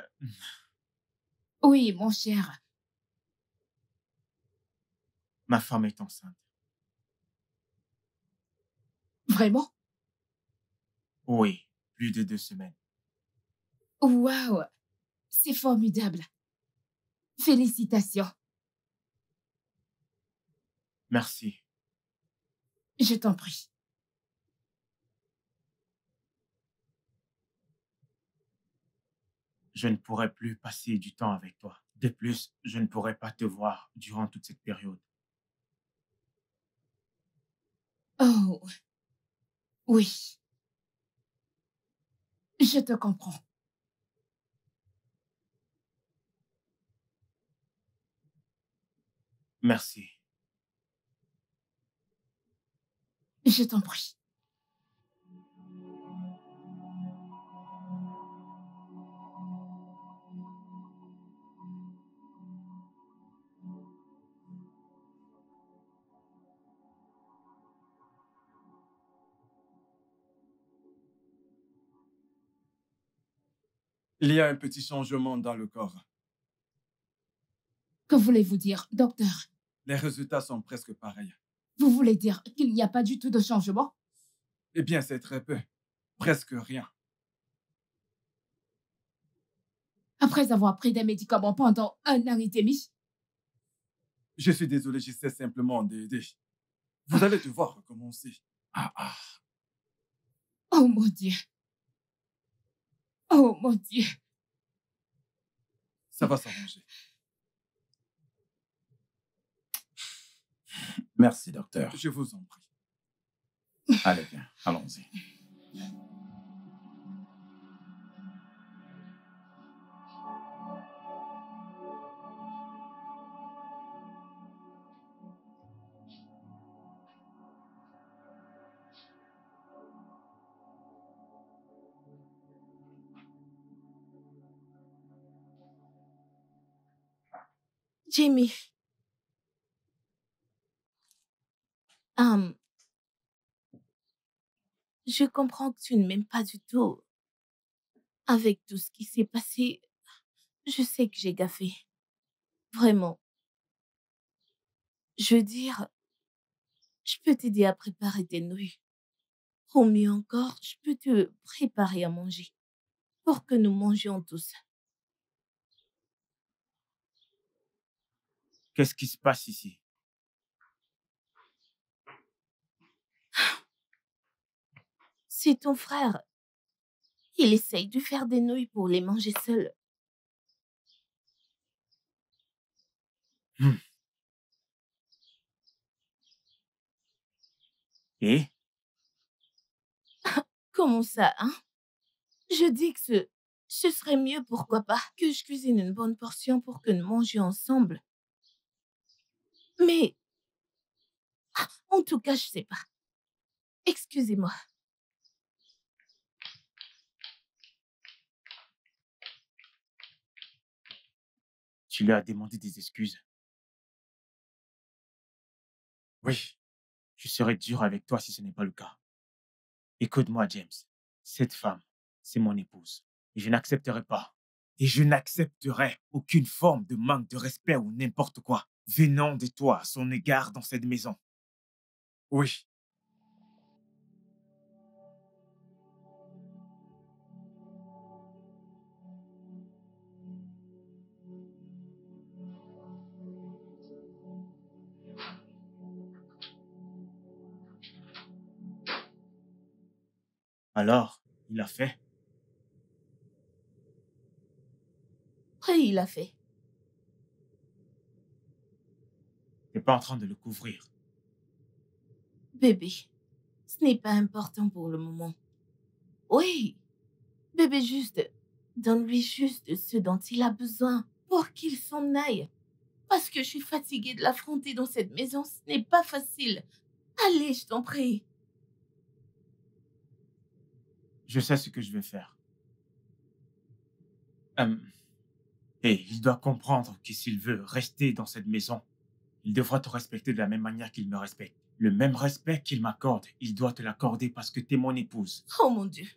Oui, mon cher. ma femme est enceinte. Vraiment? Oui, plus de 2 semaines. Waouh! C'est formidable. Félicitations. Merci. Je t'en prie. Je ne pourrai plus passer du temps avec toi. De plus, je ne pourrai pas te voir durant toute cette période. Oh, oui. Je te comprends. Merci. Je t'en prie. Il y a un petit changement dans le corps. Que voulez-vous dire, docteur? Les résultats sont presque pareils. Vous voulez dire qu'il n'y a pas du tout de changement? Eh bien, c'est très peu. Presque rien. Après avoir pris des médicaments pendant 1 an et demi? Je suis désolé, j'essaie simplement d'aider. Vous allez devoir recommencer. Oh mon Dieu. Oh mon Dieu. Ça va s'arranger. Merci, docteur. Je vous en prie. Allez, bien, allons-y. Jamie. Je comprends que tu ne m'aimes pas du tout. Avec tout ce qui s'est passé, je sais que j'ai gaffé. Vraiment. Je veux dire, je peux t'aider à préparer tes nouilles. Ou mieux encore, je peux te préparer à manger pour que nous mangions tous. Qu'est-ce qui se passe ici? C'est ton frère. Il essaye de faire des nouilles pour les manger seul. Et? Comment ça, hein? Je dis que ce serait mieux, pourquoi pas, que je cuisine une bonne portion pour que nous mangions ensemble. Mais, en tout cas, je sais pas. Excusez-moi. Tu lui as demandé des excuses. Oui. Je serai dur avec toi si ce n'est pas le cas. Écoute-moi, James. Cette femme, c'est mon épouse. Et je n'accepterai pas. Et je n'accepterai aucune forme de manque de respect ou n'importe quoi venant de toi à son égard dans cette maison. Oui. Alors, il a fait. Oui, il a fait. T'es pas en train de le couvrir. Bébé, ce n'est pas important pour le moment. Oui, bébé, juste, donne-lui juste ce dont il a besoin pour qu'il s'en aille. Parce que je suis fatiguée de l'affronter dans cette maison, ce n'est pas facile. Allez, je t'en prie. Je sais ce que je vais faire. Et il doit comprendre que s'il veut rester dans cette maison, il devra te respecter de la même manière qu'il me respecte. Le même respect qu'il m'accorde, il doit te l'accorder parce que t'es mon épouse. Oh mon Dieu.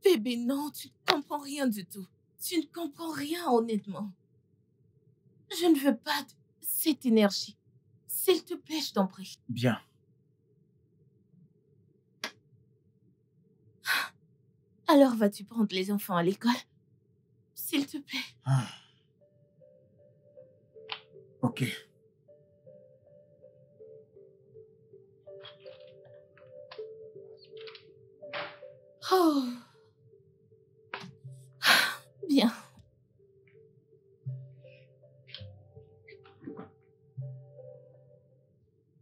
Bébé, non, tu ne comprends rien du tout. Tu ne comprends rien, honnêtement. Je ne veux pas de cette énergie. S'il te plaît, je t'en prie. Bien. Alors vas-tu prendre les enfants à l'école? S'il te plaît. Ah. Ok. Oh. Bien.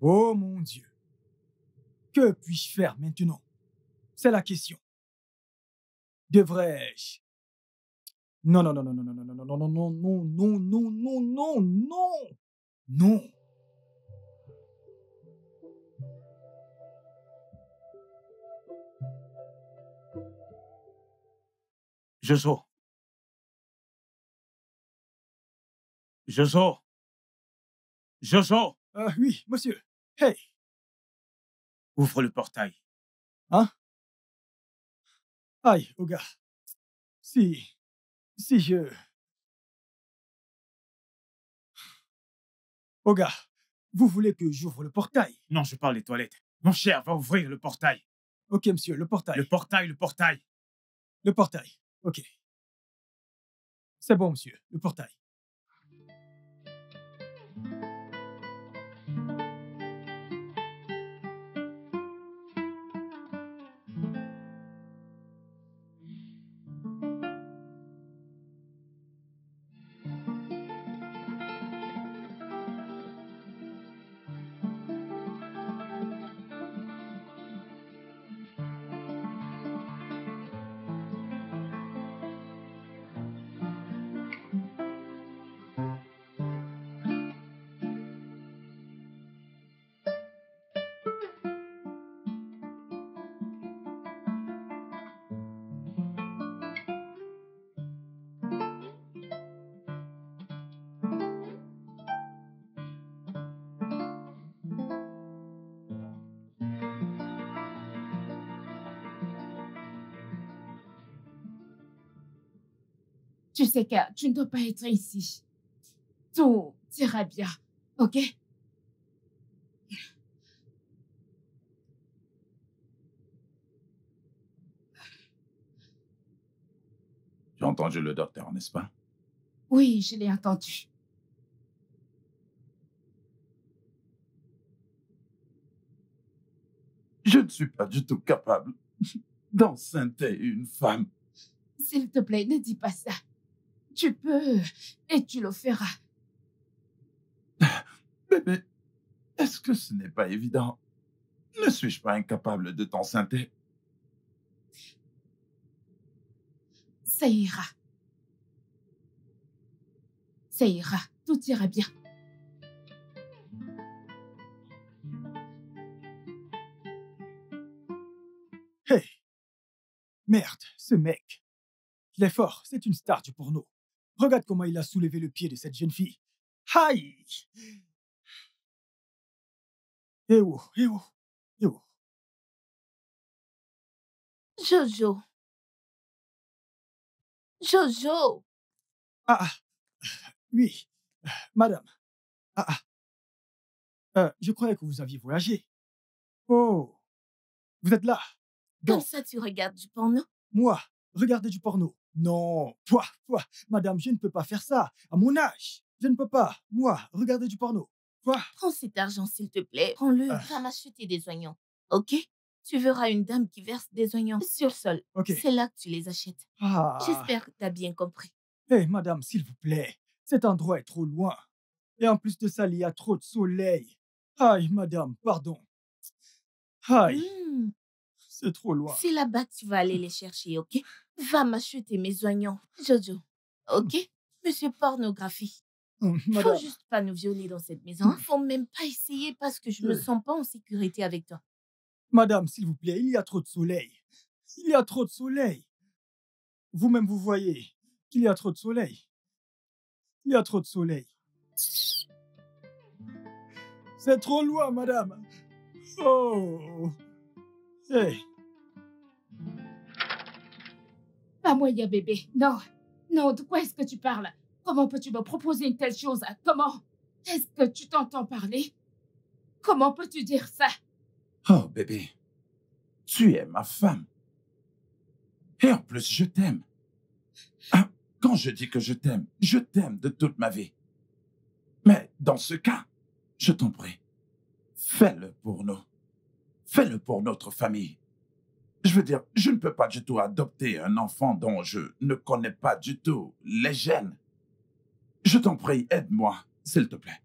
Oh mon Dieu. Que puis-je faire maintenant? C'est la question. Devrais-je? Non, non, non, non, non, non, non, non, non, non, non, non, non, non, non, non, non. Jojo. Jojo. Jojo. Oui, monsieur. Hey. Ouvre le portail. Hein? Aïe, Oga. Si je... Oga, vous voulez que j'ouvre le portail? Non, je parle des toilettes. Mon cher, va ouvrir le portail. Ok, monsieur, le portail. Le portail, le portail. Le portail. Ok. C'est bon, monsieur, le portail. Tu sais que tu ne dois pas être ici. Tout ira bien, ok? Tu as entendu le docteur, n'est-ce pas? Oui, je l'ai entendu. Je ne suis pas du tout capable d'enceinte une femme. S'il te plaît, ne dis pas ça. Tu peux et tu le feras. Bébé, est-ce que ce n'est pas évident? Ne suis-je pas incapable de t'enceinte? Ça ira. Ça ira. Tout ira bien. Hey! Merde, ce mec. Il est fort, c'est une star du porno. Regarde comment il a soulevé le pied de cette jeune fille. Aïe! Eh oh, eh oh, eh oh. Jojo. Jojo. Ah, oui, madame. Je croyais que vous aviez voyagé. Oh, vous êtes là. Comme Donc, ça, tu regardes du porno? moi, regardez du porno. Non, toi, madame, je ne peux pas faire ça. À mon âge, je ne peux pas. Moi, regarder du porno. Toi. Prends cet argent, s'il te plaît. Prends-le. Va m'acheter des oignons. Ok? Tu verras une dame qui verse des oignons sur le sol. Ok. C'est là que tu les achètes. Ah. J'espère que tu as bien compris. Hé, madame, s'il vous plaît. Cet endroit est trop loin. Et en plus de ça, il y a trop de soleil. Aïe, madame, pardon. Aïe, c'est trop loin. C'est là-bas que tu vas aller les chercher, ok? Va m'acheter mes oignons, Jojo. Ok? Monsieur pornographie. Madame. Faut juste pas nous violer dans cette maison. Faut même pas essayer parce que je me sens pas en sécurité avec toi. Madame, s'il vous plaît, il y a trop de soleil. Il y a trop de soleil. Vous-même, vous voyez qu'il y a trop de soleil. Il y a trop de soleil. C'est trop loin, madame. Oh. Hey. Pas moyen, bébé. Non. Non, de quoi est-ce que tu parles? Comment peux-tu me proposer une telle chose? Comment? Est-ce que tu t'entends parler? Comment peux-tu dire ça? Oh, bébé, tu es ma femme. Et en plus, je t'aime. Ah, quand je dis que je t'aime de toute ma vie. Mais dans ce cas, je t'en prie, fais-le pour nous. Fais-le pour notre famille. Je veux dire, je ne peux pas du tout adopter un enfant dont je ne connais pas du tout les gènes. Je t'en prie, aide-moi, s'il te plaît.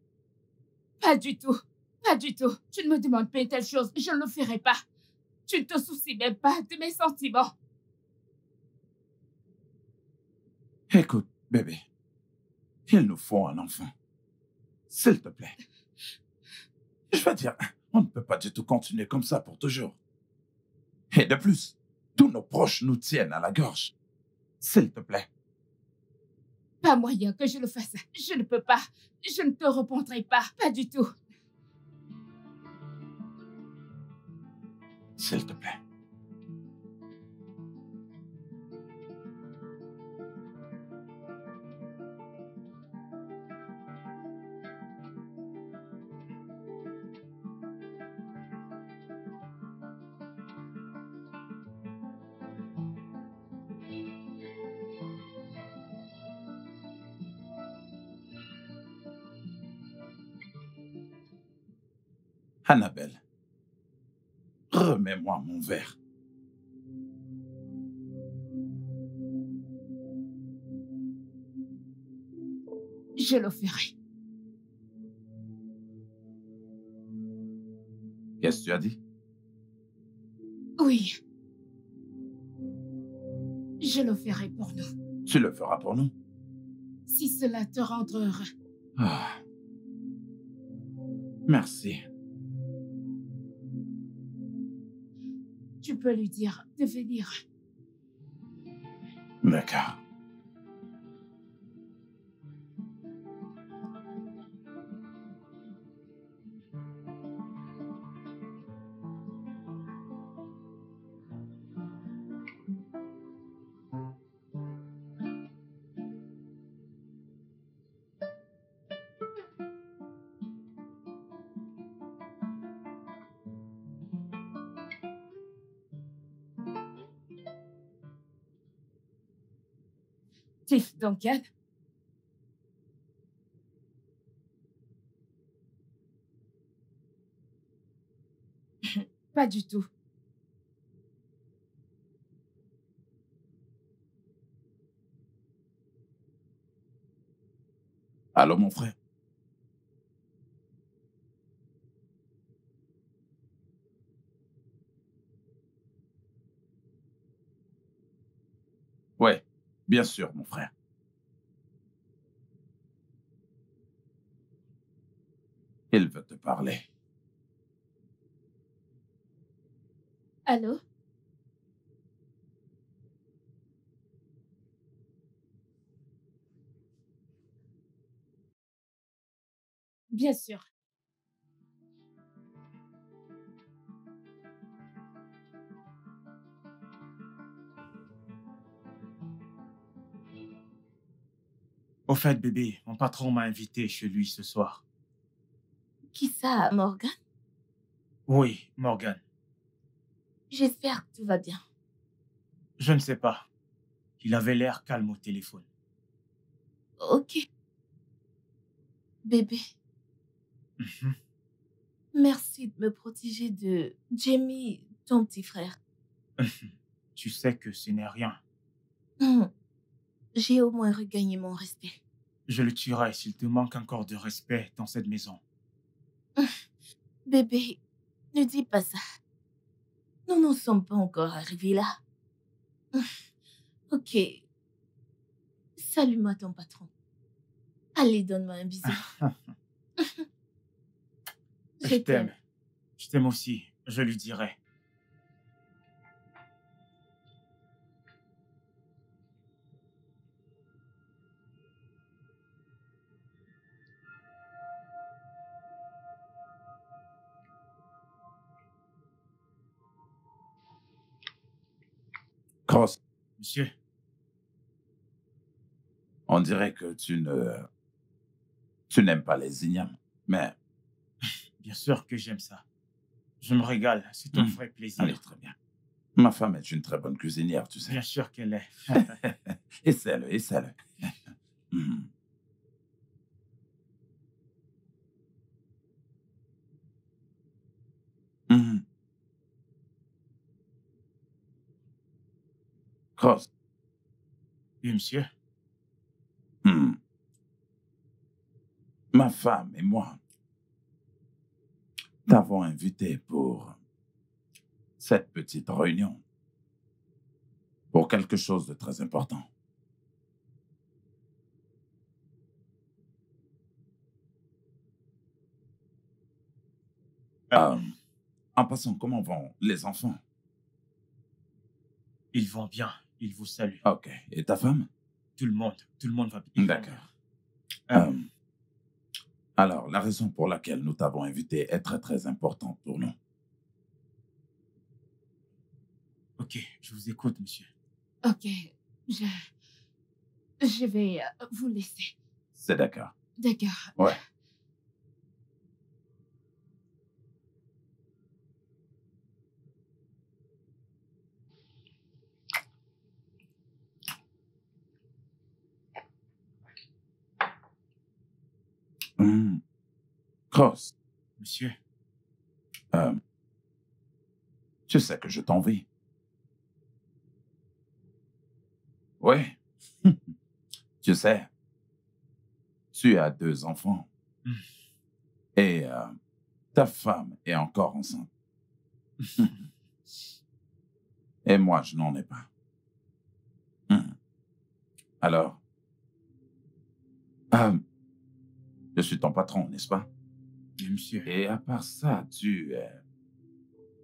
Pas du tout. Pas du tout. Tu ne me demandes pas une telle chose. Je ne le ferai pas. Tu ne te soucies même pas de mes sentiments. Écoute, bébé, il nous faut un enfant. S'il te plaît. Je veux dire, on ne peut pas du tout continuer comme ça pour toujours. Et de plus, tous nos proches nous tiennent à la gorge. S'il te plaît. Pas moyen que je le fasse. Je ne peux pas. Je ne te répondrai pas. Pas du tout. S'il te plaît. Annabelle, remets-moi mon verre. Je le ferai. Qu'est-ce que tu as dit? Oui. Je le ferai pour nous. Tu le feras pour nous? Si cela te rend heureux. Ah. Merci. Tu peux lui dire de venir. D'accord. Tiff Duncan. Pas du tout. Allô, mon frère? Ouais, bien sûr, mon frère. Il veut te parler. Allô? Bien sûr. Au fait, bébé, mon patron m'a invité chez lui ce soir. Qui ça, Morgan? Oui, Morgan. J'espère que tout va bien. Je ne sais pas. Il avait l'air calme au téléphone. Ok. Bébé, Mhm. merci de me protéger de Jamie, ton petit frère. Tu sais que ce n'est rien. J'ai au moins regagné mon respect. Je le tuerai s'il te manque encore de respect dans cette maison. Bébé, ne dis pas ça. Nous n'en sommes pas encore arrivés là. Ok. Salue-moi ton patron. Allez, donne-moi un bisou. Je t'aime. Je t'aime aussi. Je lui dirai. Cross, Monsieur, on dirait que tu n'aimes pas les ignames, mais bien sûr que j'aime ça. Je me régale, c'est un Hmm. vrai plaisir. allez, très bien. Ma femme est une très bonne cuisinière, tu sais. Bien sûr qu'elle est. Essaie-le, essaie-le. Hmm. Mhm. Cross, Oui, monsieur. hmm. Ma femme et moi t'avons invité pour cette petite réunion, pour quelque chose de très important. Ah, Euh, en passant, comment vont les enfants? Ils vont bien. Ils vous saluent. Ok. Et ta femme? Tout le monde va bien. D'accord. Ah, Euh, alors, la raison pour laquelle nous t'avons invité est très, très importante pour nous. ok, je vous écoute, monsieur. Ok, je vais vous laisser. C'est d'accord. D'accord. Ouais. Hmm. Cross, Monsieur, euh, tu sais que je t'envie. Oui. Tu sais, tu as 2 enfants. Hmm. Et ta femme est encore enceinte. Et moi, je n'en ai pas. Hmm. Alors, je suis ton patron, n'est-ce pas? oui, monsieur. Et à part ça, tu es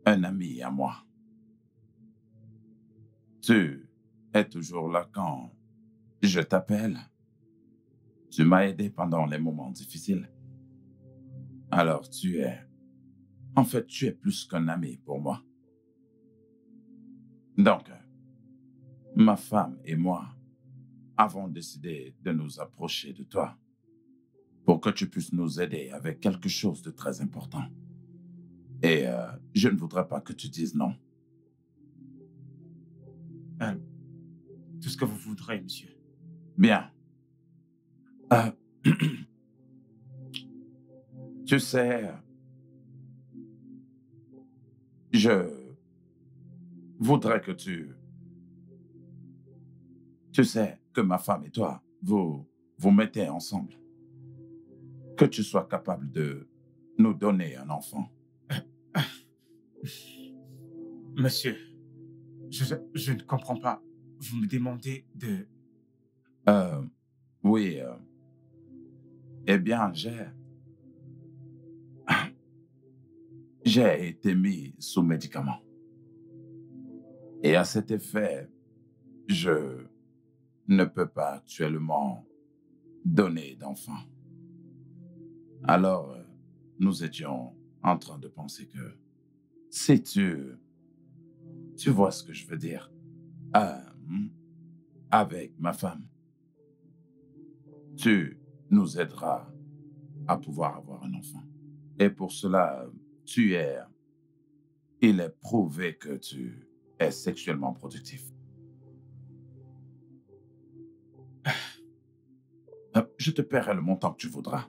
un ami à moi. Tu es toujours là quand je t'appelle. Tu m'as aidé pendant les moments difficiles. Alors, en fait, tu es plus qu'un ami pour moi. Donc, ma femme et moi avons décidé de nous approcher de toi pour que tu puisses nous aider avec quelque chose de très important. Et je ne voudrais pas que tu dises non. Tout ce que vous voudrez, monsieur. Bien. Euh, tu sais, je voudrais que tu sais, que ma femme et toi, vous mettez ensemble. Que tu sois capable de nous donner un enfant. Monsieur, je ne comprends pas. Vous me demandez de... Oui, eh bien, j'ai été mis sous médicament. Et à cet effet, je ne peux pas actuellement donner d'enfant. Alors, nous étions en train de penser que si tu vois ce que je veux dire, euh, avec ma femme, tu nous aideras à pouvoir avoir un enfant. Et pour cela, il est prouvé que tu es sexuellement productif. Je te paierai le montant que tu voudras.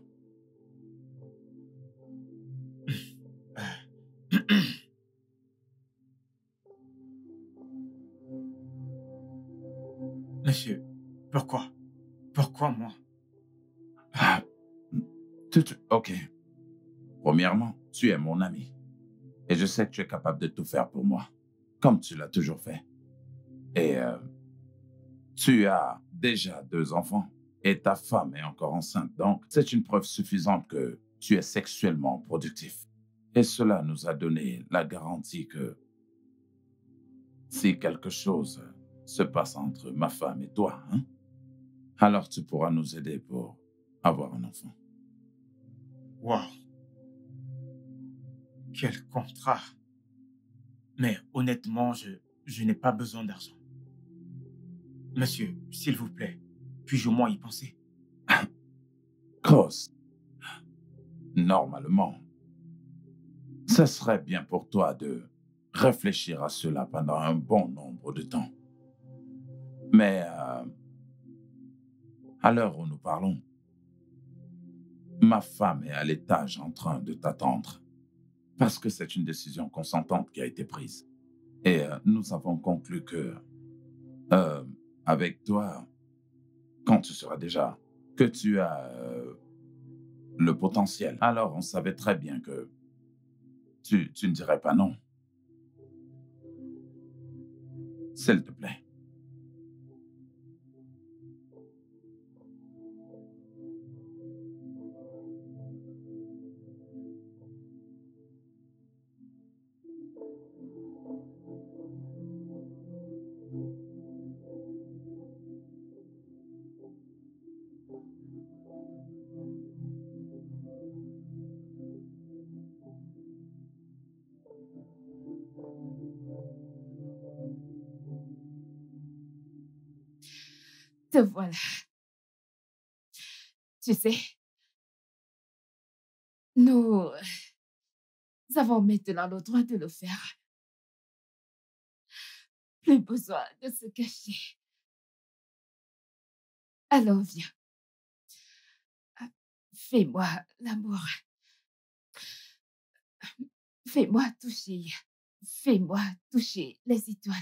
Monsieur, pourquoi? Pourquoi moi? Ah, ok. Premièrement, tu es mon ami. Et je sais que tu es capable de tout faire pour moi, comme tu l'as toujours fait. Et tu as déjà 2 enfants et ta femme est encore enceinte. Donc, c'est une preuve suffisante que tu es sexuellement productif. Et cela nous a donné la garantie que si quelque chose se passe entre ma femme et toi, alors tu pourras nous aider pour avoir un enfant. Wow. Quel contrat. Mais honnêtement, je n'ai pas besoin d'argent. Monsieur, s'il vous plaît, puis-je au moins y penser? Cross, normalement, ce serait bien pour toi de réfléchir à cela pendant un bon nombre de temps. Mais à l'heure où nous parlons, ma femme est à l'étage en train de t'attendre parce que c'est une décision consentante qui a été prise. Et nous avons conclu que, avec toi, quand tu seras déjà, que tu as le potentiel, alors on savait très bien que tu ne dirais pas non. S'il te plaît. Te voilà. Tu sais, nous avons maintenant le droit de le faire. Plus besoin de se cacher. Alors viens. Fais-moi l'amour. Fais-moi toucher. Fais-moi toucher les étoiles.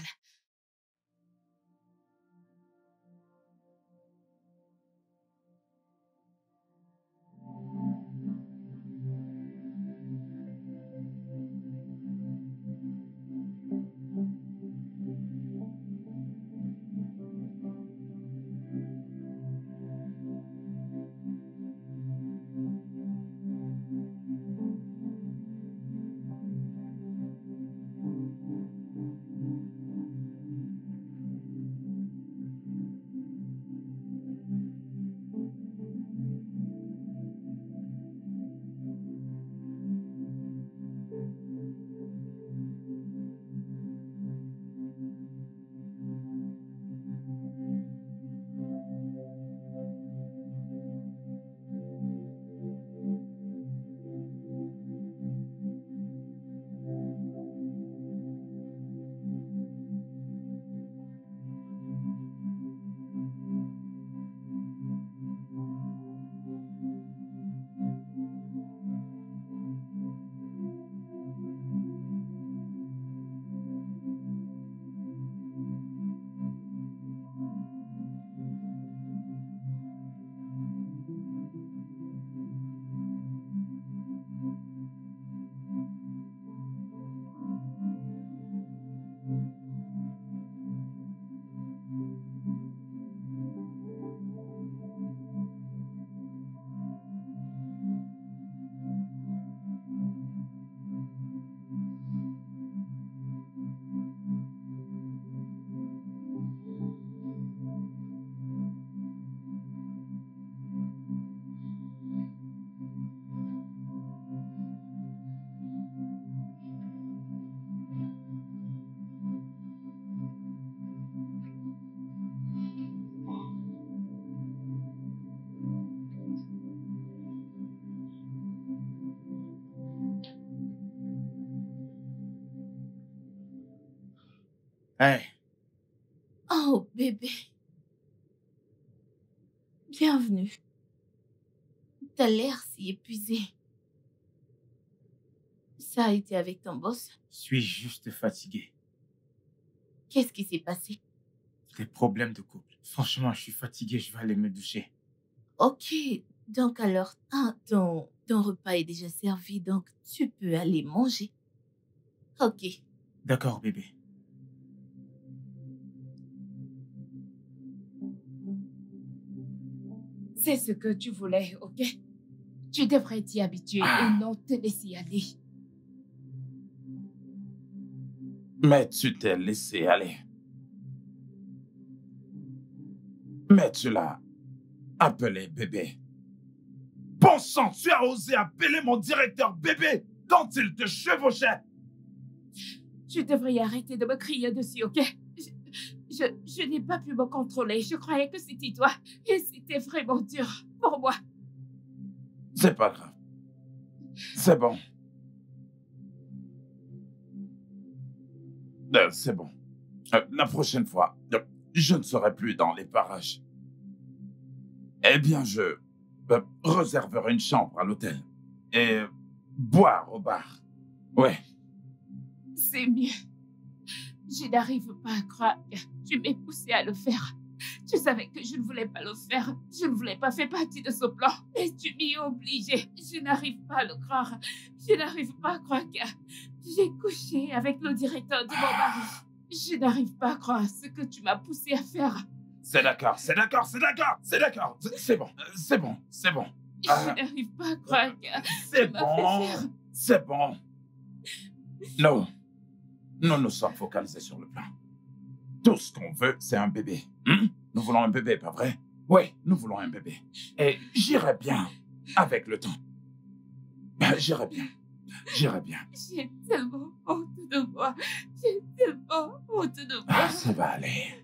Hey, Oh, bébé. Bienvenue. T'as l'air si épuisé. Ça a été avec ton boss? suis-je juste fatigué? Qu'est-ce qui s'est passé? Des problèmes de couple. Franchement, je suis fatigué, je vais aller me doucher. Ok, donc alors, ton repas est déjà servi, donc tu peux aller manger. Ok. D'accord, bébé. C'est ce que tu voulais, ok? Tu devrais t'y habituer et non te laisser aller. Mais tu t'es laissé aller. Mais tu l'as appelé bébé. Bon sang, tu as osé appeler mon directeur bébé quand il te chevauchait. Tu devrais arrêter de me crier dessus, ok? Je n'ai pas pu me contrôler. Je croyais que c'était toi. Et c'était vraiment dur pour moi. C'est pas grave. C'est bon. C'est bon. La prochaine fois, je ne serai plus dans les parages. Eh bien, je réserverai une chambre à l'hôtel et boire au bar. Ouais. C'est mieux. Je n'arrive pas à croire que tu m'aies poussé à le faire. Tu savais que je ne voulais pas le faire. Je ne voulais pas faire partie de ce plan. Mais tu m'y as obligé. Je n'arrive pas à le croire. Je n'arrive pas à croire que j'ai couché avec le directeur de mon mari. Je n'arrive pas à croire ce que tu m'as poussé à faire. C'est d'accord. C'est bon. Je n'arrive pas à croire que C'est tu m'as fait faire. C'est bon. Non. Nous nous sommes focalisés sur le plan. Tout ce qu'on veut, c'est un bébé. Nous voulons un bébé, pas vrai? Oui, nous voulons un bébé. Et j'irai bien avec le temps. J'irai bien. J'ai tellement honte de moi. J'ai tellement honte de moi. Ça va aller.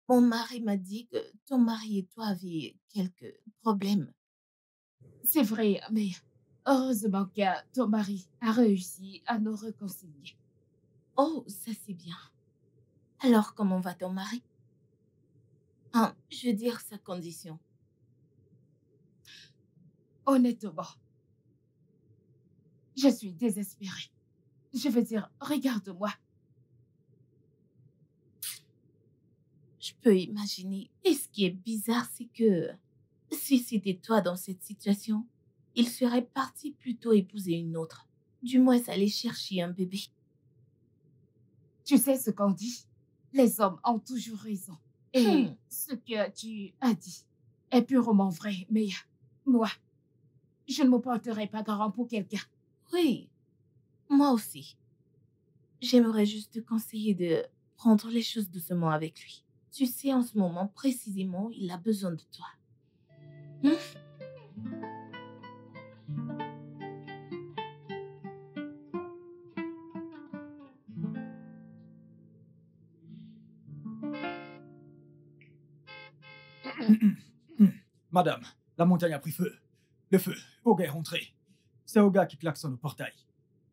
Mon mari m'a dit que ton mari et toi aviez quelques problèmes. C'est vrai, mais heureusement que ton mari a réussi à nous réconcilier. Oh, ça c'est bien. Alors, comment va ton mari? Je veux dire sa condition. Honnêtement, je suis désespérée. Je veux dire, regarde-moi. Je peux imaginer. Et ce qui est bizarre, c'est que si c'était toi dans cette situation, il serait parti plutôt épouser une autre. Du moins, aller chercher un bébé. Tu sais ce qu'on dit? Les hommes ont toujours raison. Et ce que tu as dit est purement vrai. Mais moi, je ne me porterai pas garant pour quelqu'un. Oui, moi aussi. J'aimerais juste te conseiller de prendre les choses doucement avec lui. Tu sais, en ce moment, précisément, il a besoin de toi. Madame, la montagne a pris feu. Le feu, Oga est rentré. C'est Oga qui klaxonne au portail.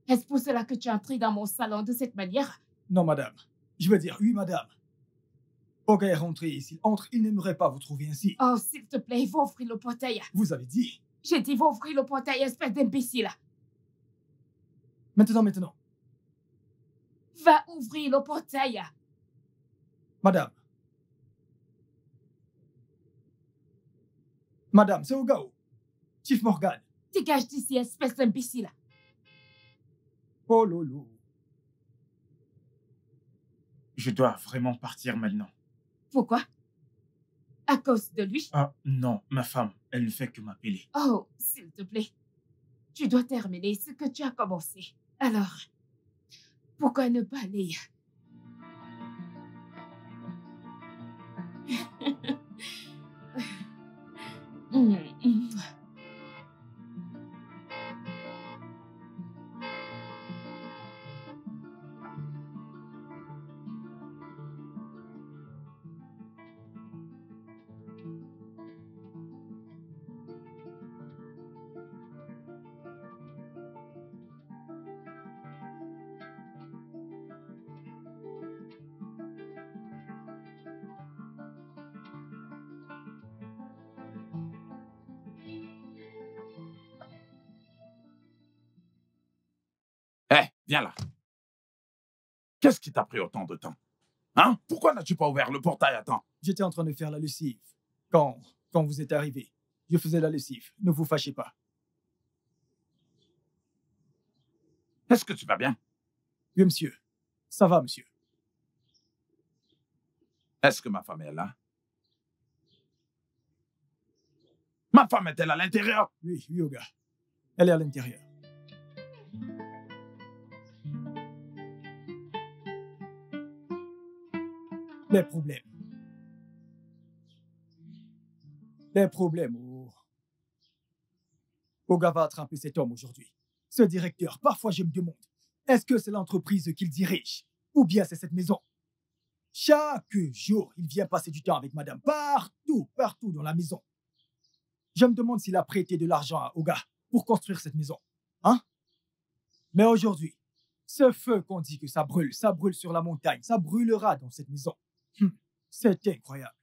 Est-ce pour cela que tu es entré dans mon salon de cette manière? Non, madame. Je veux dire, oui, madame. Oga est rentré et s'il entre, il n'aimerait pas vous trouver ainsi. Oh, s'il te plaît, va ouvrir le portail. Vous avez dit. J'ai dit, va ouvrir le portail, espèce d'imbécile. Maintenant. Va ouvrir le portail. Madame. Madame, c'est Oga. Chief Morgan. Dégage d'ici, espèce d'imbécile. Oh lolo. Je dois vraiment partir maintenant. Pourquoi? À cause de lui? Ah non, ma femme, elle ne fait que m'appeler. Oh, s'il te plaît. Tu dois terminer ce que tu as commencé. Alors, pourquoi ne pas aller? viens là. Qu'est-ce qui t'a pris autant de temps? Hein? Pourquoi n'as-tu pas ouvert le portail à temps? J'étais en train de faire la lessive. Quand vous êtes arrivé, je faisais la lessive. Ne vous fâchez pas. Est-ce que tu vas bien? Oui, monsieur. Ça va, monsieur. Est-ce que ma femme est là? Ma femme est-elle à l'intérieur? Oui, Oga. Elle est à l'intérieur. Les problèmes. Les problèmes. Oh. Oga va attraper cet homme aujourd'hui. Ce directeur, parfois je me demande, est-ce que c'est l'entreprise qu'il dirige? Ou bien c'est cette maison? Chaque jour, il vient passer du temps avec madame partout dans la maison. Je me demande s'il a prêté de l'argent à Oga pour construire cette maison. Hein? Mais aujourd'hui, ce feu qu'on dit que ça brûle sur la montagne, ça brûlera dans cette maison. C'est incroyable.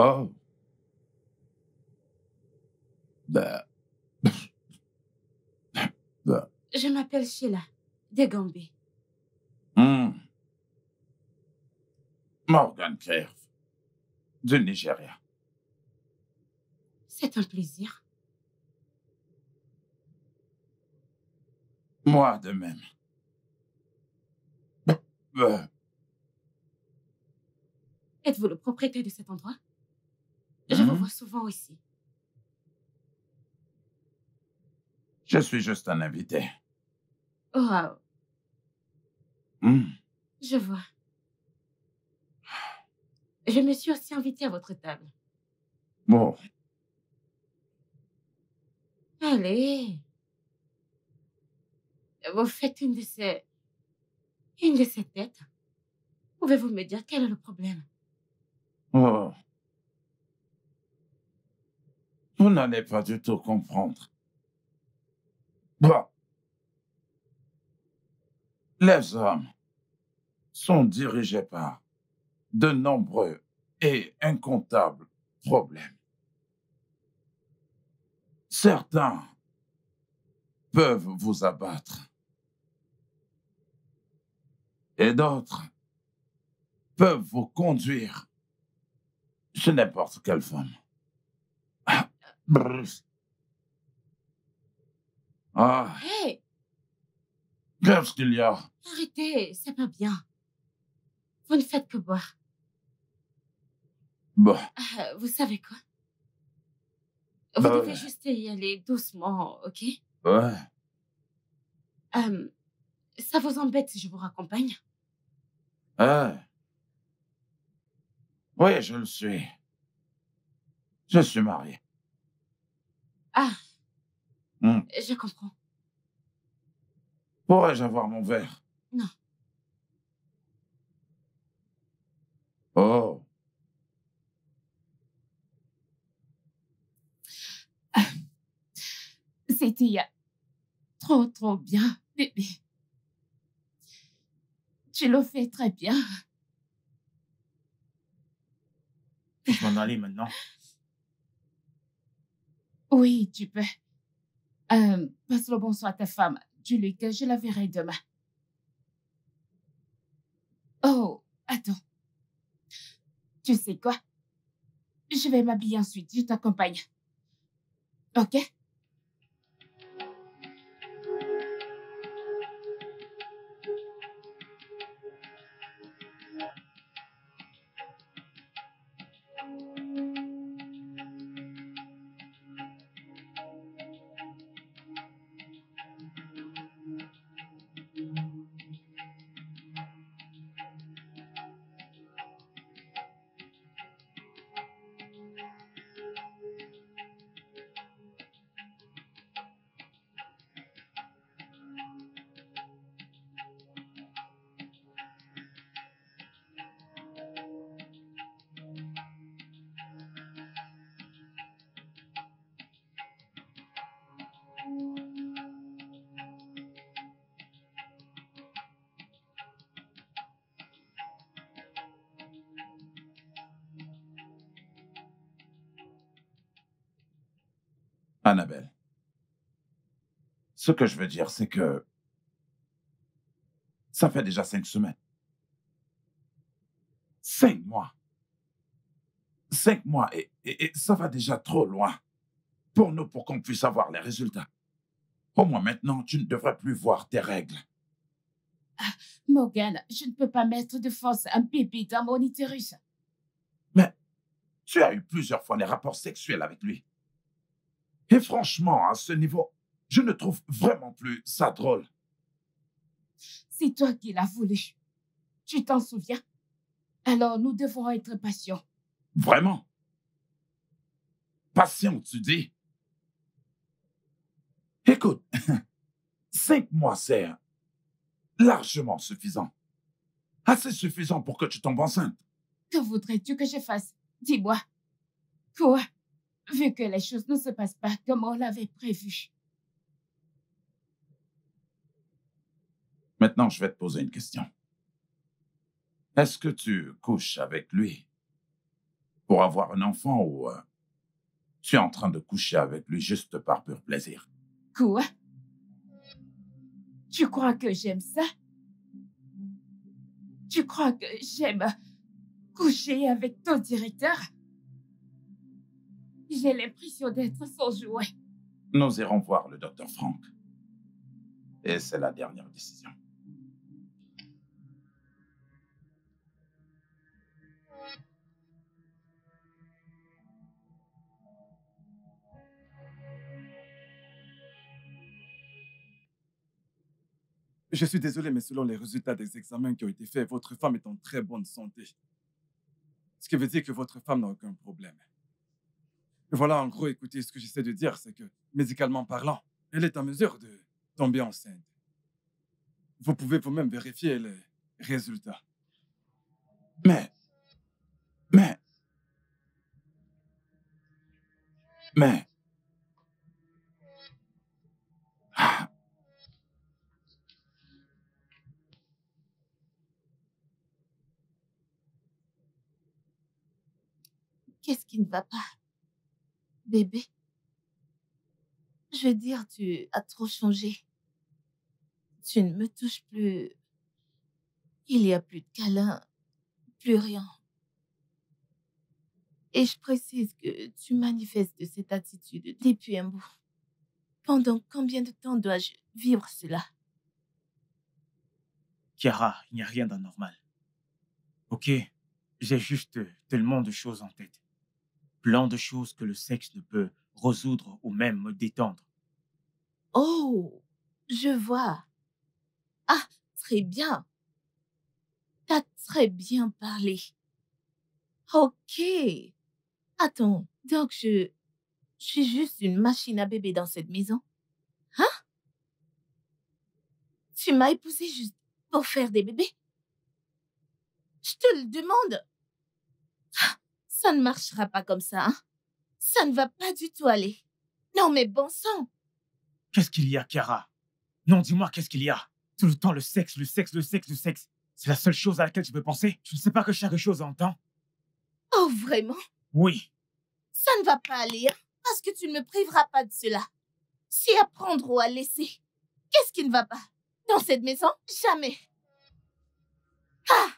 Oh. Ben. Je m'appelle Sheila, de Gambie. Morgan Crave, du Nigeria. C'est un plaisir. Moi de même. Êtes-vous le propriétaire de cet endroit? Je vous vois souvent ici. Je suis juste un invité. Oh, je vois. Je me suis aussi invitée à votre table. Bon. Allez. Vous faites une de ces têtes. Pouvez-vous me dire quel est le problème? Oh. Vous n'allez pas du tout comprendre. Bon. Les hommes sont dirigés par de nombreux et incomptables problèmes. Certains peuvent vous abattre et d'autres peuvent vous conduire chez n'importe quelle femme. Ah, Hey! qu'est-ce qu'il y a? Arrêtez, c'est pas bien. Vous ne faites que boire. Bon. Vous savez quoi? Vous devez juste y aller doucement, ok? Ouais. Ça vous embête si je vous raccompagne? Oui, je le suis. Je suis marié. Ah, je comprends. Pourrais-je avoir mon verre? Non. Oh. C'était trop bien, bébé. Tu le fais très bien. Puis-je m'en aller maintenant? Oui, tu peux. Passe le bonsoir à ta femme. Dis-lui que je la verrai demain. Oh, attends. Tu sais quoi? Je vais m'habiller ensuite. Je t'accompagne. OK? Annabelle, ce que je veux dire, c'est que ça fait déjà 5 semaines. 5 mois. 5 mois et ça va déjà trop loin pour nous pour qu'on puisse avoir les résultats. Au moins maintenant, tu ne devrais plus voir tes règles. Morgan, je ne peux pas mettre de force un bébé dans mon utérus. Mais tu as eu plusieurs fois des rapports sexuels avec lui. Et franchement, à ce niveau, je ne trouve vraiment plus ça drôle. C'est toi qui l'as voulu. Tu t'en souviens? Alors nous devons être patients. Vraiment? Patient, tu dis? Écoute, 5 mois, c'est largement suffisant. Assez suffisant pour que tu tombes enceinte. Que voudrais-tu que je fasse? Dis-moi. Quoi? Vu que les choses ne se passent pas comme on l'avait prévu. Maintenant, je vais te poser une question. Est-ce que tu couches avec lui pour avoir un enfant ou tu es en train de coucher avec lui juste par pur plaisir? Quoi? Tu crois que j'aime ça? Tu crois que j'aime coucher avec ton directeur? J'ai l'impression d'être son jouet. Nous irons voir le docteur Frank. Et c'est la dernière décision. Je suis désolé, mais selon les résultats des examens qui ont été faits, votre femme est en très bonne santé. Ce qui veut dire que votre femme n'a aucun problème. Et voilà, en gros, écoutez, ce que j'essaie de dire, c'est que, médicalement parlant, elle est en mesure de tomber enceinte. Vous pouvez vous-même vérifier les résultats. Mais... Ah, Qu'est-ce qui ne va pas, bébé? Je veux dire, tu as trop changé. Tu ne me touches plus. Il n'y a plus de câlins, plus rien. Et je précise que tu manifestes cette attitude depuis un bout. Pendant combien de temps dois-je vivre cela? Chiara, il n'y a rien d'anormal. Ok, j'ai juste tellement de choses en tête. Plein de choses que le sexe ne peut résoudre ou même me détendre. Oh, je vois. Ah, très bien. T'as très bien parlé. Ok. Attends, donc je suis juste une machine à bébé dans cette maison? Hein? Tu m'as épousée juste pour faire des bébés? Je te le demande. Ah, ça ne marchera pas comme ça, hein? Ça ne va pas du tout aller. Non, mais bon sang. Qu'est-ce qu'il y a, Chiara? Non, dis-moi, qu'est-ce qu'il y a? Tout le temps, le sexe, le sexe, le sexe, le sexe. C'est la seule chose à laquelle je peux penser. Je ne sais pas que chaque chose a un temps. Oh, vraiment? Oui. Ça ne va pas aller, hein? parce que tu ne me priveras pas de cela. Si à prendre ou à laisser, qu'est-ce qui ne va pas? Dans cette maison, jamais. Ah!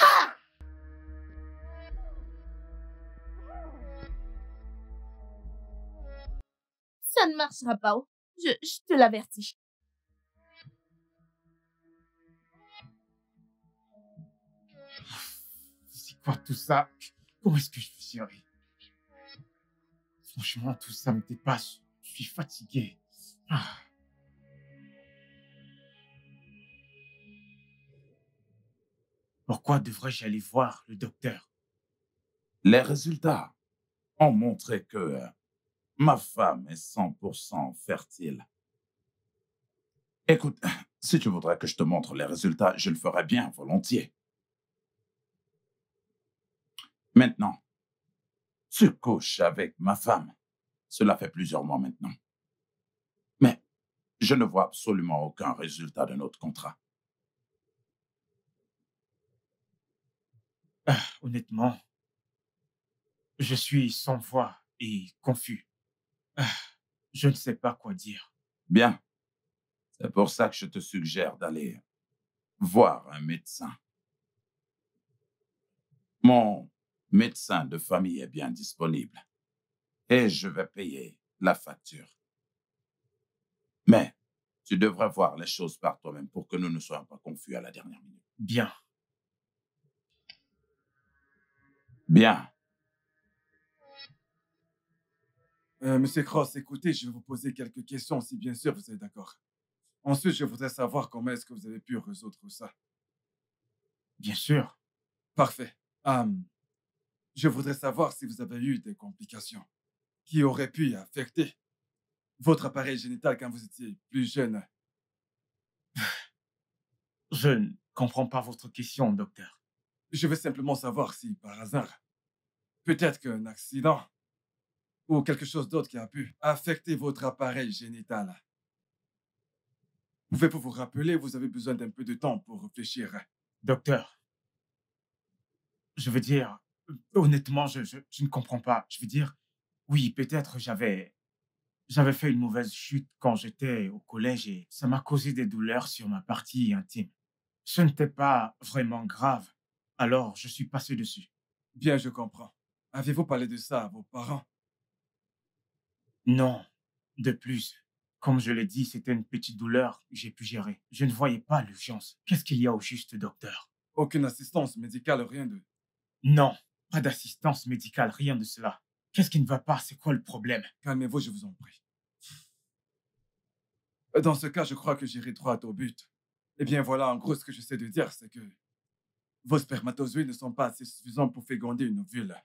Ah! Ça ne marchera pas. Oh. Je te l'avertis. C'est quoi tout ça? Comment est-ce que je suis gérer? Franchement, tout ça me dépasse. Je suis fatigué. Ah. Pourquoi devrais-je aller voir le docteur? Les résultats ont montré que ma femme est 100% fertile. Écoute, si tu voudrais que je te montre les résultats, je le ferais bien volontiers. Maintenant, tu couches avec ma femme. Cela fait plusieurs mois maintenant. Mais je ne vois absolument aucun résultat de notre contrat. Honnêtement, je suis sans voix et confus. Je ne sais pas quoi dire. Bien. C'est pour ça que je te suggère d'aller voir un médecin. Mon médecin de famille est bien disponible et je vais payer la facture. Mais tu devrais voir les choses par toi-même pour que nous ne soyons pas confus à la dernière minute. Bien. Bien. Monsieur Cross, écoutez, je vais vous poser quelques questions si bien sûr vous êtes d'accord. Ensuite, je voudrais savoir comment est-ce que vous avez pu résoudre ça. Bien sûr. Parfait. Je voudrais savoir si vous avez eu des complications qui auraient pu affecter votre appareil génital quand vous étiez plus jeune. Je ne comprends pas votre question, docteur. Je veux simplement savoir si, par hasard, peut-être qu'un accident ou quelque chose d'autre qui a pu affecter votre appareil génital. Pouvez-vous vous rappeler, vous avez besoin d'un peu de temps pour réfléchir. Docteur, je veux dire, honnêtement, je ne comprends pas. Je veux dire, oui, peut-être j'avais fait une mauvaise chute quand j'étais au collège et ça m'a causé des douleurs sur ma partie intime. Ce n'était pas vraiment grave, alors je suis passé dessus. Bien, je comprends. Avez-vous parlé de ça à vos parents? Non, de plus, comme je l'ai dit, c'était une petite douleur que j'ai pu gérer. Je ne voyais pas l'urgence. Qu'est-ce qu'il y a au juste, docteur? Aucune assistance médicale, rien de... Non, pas d'assistance médicale, rien de cela. Qu'est-ce qui ne va pas? C'est quoi le problème? Calmez-vous, je vous en prie. Dans ce cas, je crois que j'irai droit au but. Eh bien, voilà, en gros, ce que j'essaie de dire, c'est que vos spermatozoïdes ne sont pas assez suffisants pour féconder une ovule.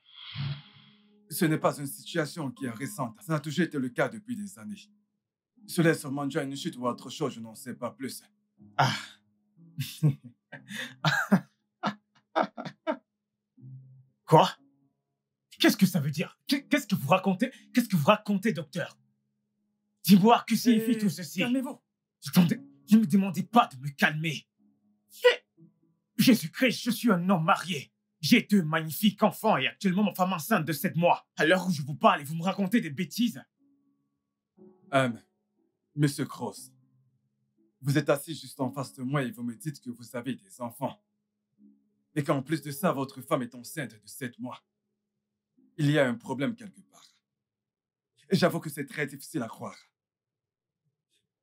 Ce n'est pas une situation qui est récente. Ça a toujours été le cas depuis des années. Cela est sûrement dû à une chute ou à autre chose, je n'en sais pas plus. Ah. Quoi? Qu'est-ce que ça veut dire? Qu'est-ce que vous racontez? Qu'est-ce que vous racontez, docteur? Dis-moi, que signifie tout ceci? Calmez-vous. Attendez, ne me demandez pas de me calmer. Jésus-Christ, je suis un homme marié. J'ai 2 magnifiques enfants et actuellement ma femme enceinte de 7 mois. À l'heure où je vous parle et vous me racontez des bêtises. Monsieur Cross, vous êtes assis juste en face de moi et vous me dites que vous avez des enfants. Et qu'en plus de ça, votre femme est enceinte de 7 mois. Il y a un problème quelque part. Et j'avoue que c'est très difficile à croire.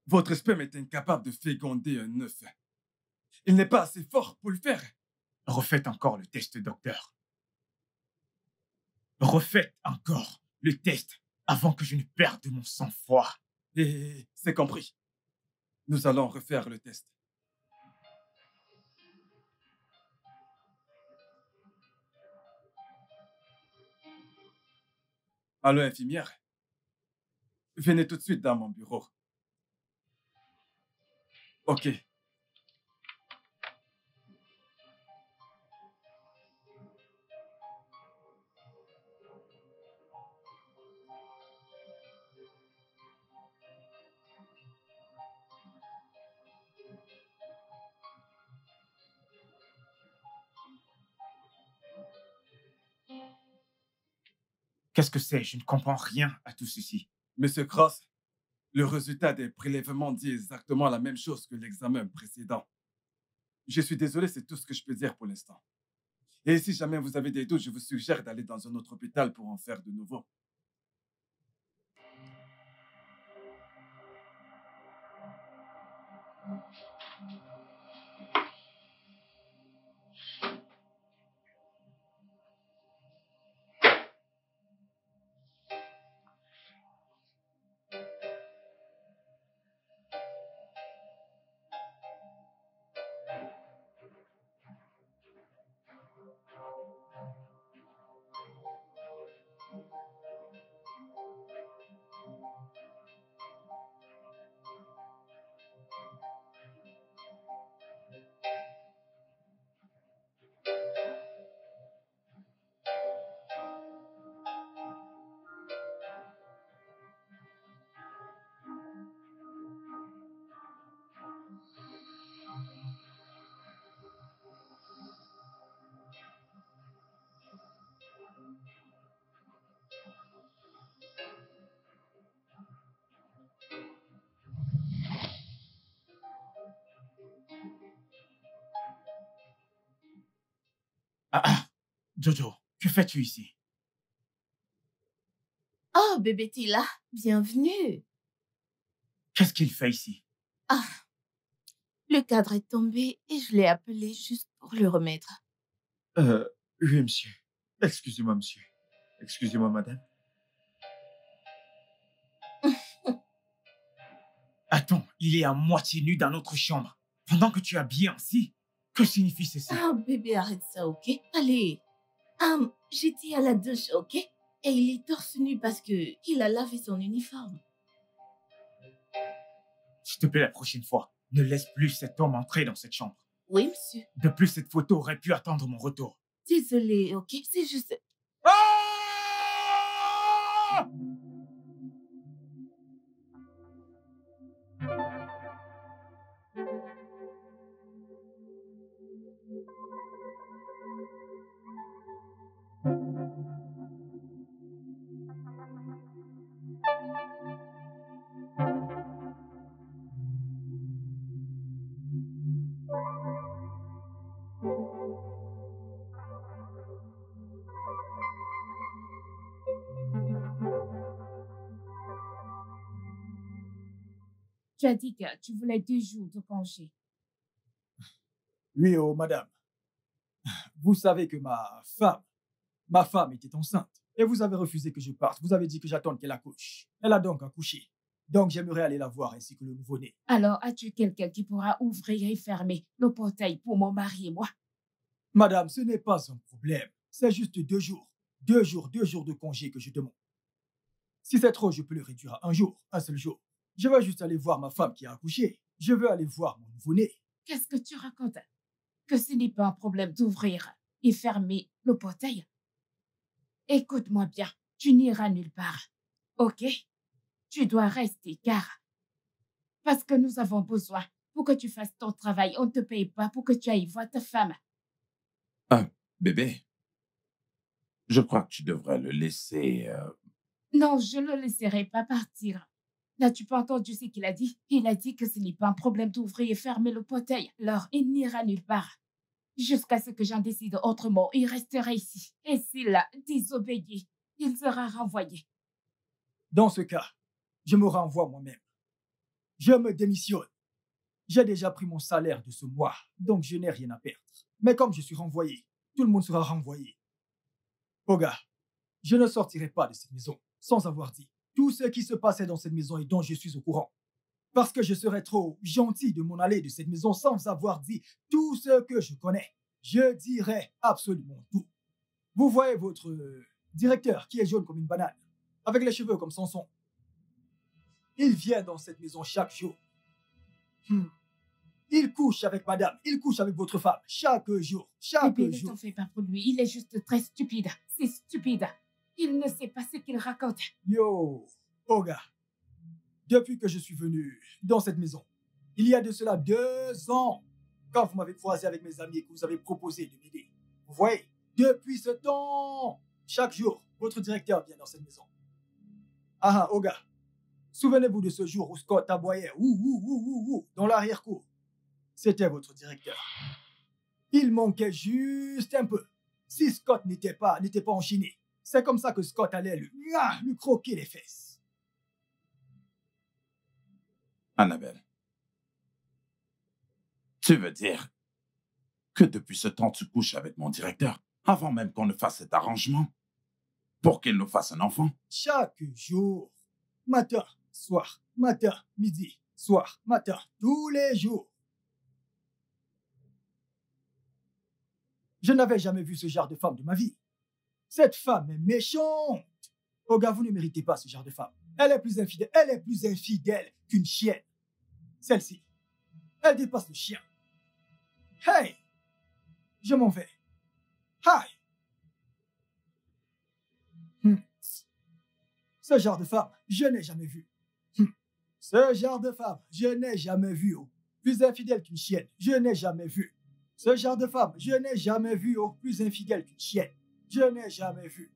Votre sperme est incapable de féconder un œuf. Il n'est pas assez fort pour le faire. Refaites encore le test, docteur. Refaites encore le test avant que je ne perde mon sang-froid. Et c'est compris. Nous allons refaire le test. Allô, infirmière? Venez tout de suite dans mon bureau. Ok. Qu'est-ce que c'est? Je ne comprends rien à tout ceci. Monsieur Cross, le résultat des prélèvements dit exactement la même chose que l'examen précédent. Je suis désolé, c'est tout ce que je peux dire pour l'instant. Et si jamais vous avez des doutes, je vous suggère d'aller dans un autre hôpital pour en faire de nouveau. Jojo, que fais-tu ici? Oh, bébé Tila, bienvenue. Qu'est-ce qu'il fait ici? Ah, le cadre est tombé et je l'ai appelé juste pour le remettre. Oui, monsieur. Excusez-moi, monsieur. Excusez-moi, madame. Attends, il est à moitié nu dans notre chambre, pendant que tu es habillé ainsi. Que signifie ceci? Ah, bébé, arrête ça, ok? Allez. J'étais à la douche, ok? Et il est torse nu parce que il a lavé son uniforme. S'il te plaît, la prochaine fois, ne laisse plus cet homme entrer dans cette chambre. Oui, monsieur. De plus, cette photo aurait pu attendre mon retour. Désolée, ok? C'est juste... Ah! Tu as dit que tu voulais 2 jours de congé. Oui, oh, madame. Vous savez que ma femme était enceinte. Et vous avez refusé que je parte. Vous avez dit que j'attende qu'elle accouche. Elle a donc accouché. Donc j'aimerais aller la voir ainsi que le nouveau-né. Alors, as-tu quelqu'un qui pourra ouvrir et fermer le portail pour mon mari et moi? Madame, ce n'est pas un problème. C'est juste 2 jours. 2 jours de congé que je demande. Si c'est trop, je peux le réduire à 1 jour, un seul jour. Je veux juste aller voir ma femme qui a accouché. Je veux aller voir mon nouveau-né. Qu'est-ce que tu racontes? Que ce n'est pas un problème d'ouvrir et fermer le portail? Écoute-moi bien, tu n'iras nulle part, ok? Tu dois rester, car... Parce que nous avons besoin pour que tu fasses ton travail. On ne te paye pas pour que tu ailles voir ta femme. Bébé, je crois que tu devrais le laisser... Non, je ne le laisserai pas partir. N'as-tu pas entendu ce qu'il a dit? Il a dit que ce n'est pas un problème d'ouvrir et fermer le portail. Alors, il n'ira nulle part. Jusqu'à ce que j'en décide autrement, il restera ici. Et s'il a désobéi, il sera renvoyé. Dans ce cas, je me renvoie moi-même. Je me démissionne. J'ai déjà pris mon salaire de ce mois, donc je n'ai rien à perdre. Mais comme je suis renvoyé, tout le monde sera renvoyé. Oga, je ne sortirai pas de cette maison sans avoir dit tout ce qui se passait dans cette maison et dont je suis au courant. Parce que je serais trop gentil de m'en aller de cette maison sans avoir dit tout ce que je connais. Je dirais absolument tout. Vous voyez votre directeur qui est jaune comme une banane, avec les cheveux comme Samson. Il vient dans cette maison chaque jour. Il couche avec madame, il couche avec votre femme chaque jour, chaque Bébé, ne jour. t'en fais pas pour lui, il est juste très stupide. C'est stupide. Il ne sait pas ce qu'il raconte. Yo, Oga, depuis que je suis venu dans cette maison, il y a de cela 2 ans, quand vous m'avez croisé avec mes amis et que vous avez proposé de m'aider. Vous voyez, depuis ce temps, chaque jour, votre directeur vient dans cette maison. Ah, Oga, souvenez-vous de ce jour où Scott aboyait dans l'arrière-cour. C'était votre directeur. Il manquait juste un peu. Si Scott n'était pas enchaîné, c'est comme ça que Scott allait lui croquer les fesses. Annabelle, tu veux dire que depuis ce temps, tu couches avec mon directeur avant même qu'on ne fasse cet arrangement pour qu'il nous fasse un enfant? Chaque jour, matin, soir, matin, midi, soir, matin, tous les jours. Je n'avais jamais vu ce genre de femme de ma vie. Cette femme est méchante. Oh gars, vous ne méritez pas ce genre de femme. Elle est plus infidèle qu'une chienne. Celle-ci, elle dépasse le chien. Hey! Je m'en vais. Hi! Ce genre de femme, je n'ai jamais vu. Ce genre de femme, je n'ai jamais vu. Oh. Plus infidèle qu'une chienne, je n'ai jamais vu. Ce genre de femme, je n'ai jamais vu. Oh. Plus infidèle qu'une chienne, je n'ai jamais vu.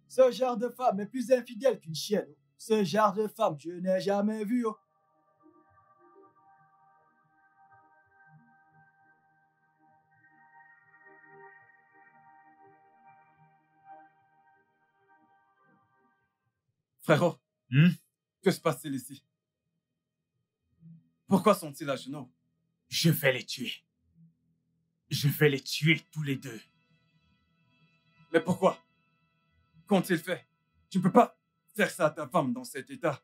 Ce genre de femme est plus infidèle qu'une chienne. Oh. Ce genre de femme, je n'ai jamais vu. Oh. Frérot, que se passe-t-il ici? Pourquoi sont-ils à genoux? Je vais les tuer. Je vais les tuer tous les deux. Mais pourquoi? Qu'ont-ils fait? Tu ne peux pas faire ça à ta femme dans cet état.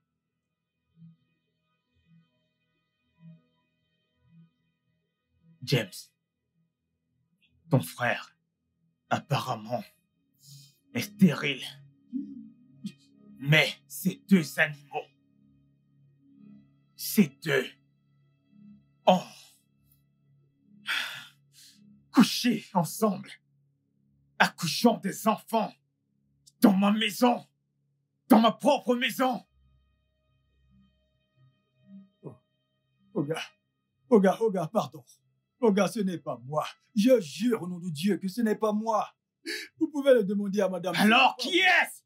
James, ton frère, apparemment, est stérile. Mais ces deux animaux, ces deux ont couché ensemble, accouchant des enfants dans ma maison, dans ma propre maison. Oga, pardon. Oga, ce n'est pas moi. Je jure au nom de Dieu que ce n'est pas moi. Vous pouvez le demander à madame. Alors, qui est-ce?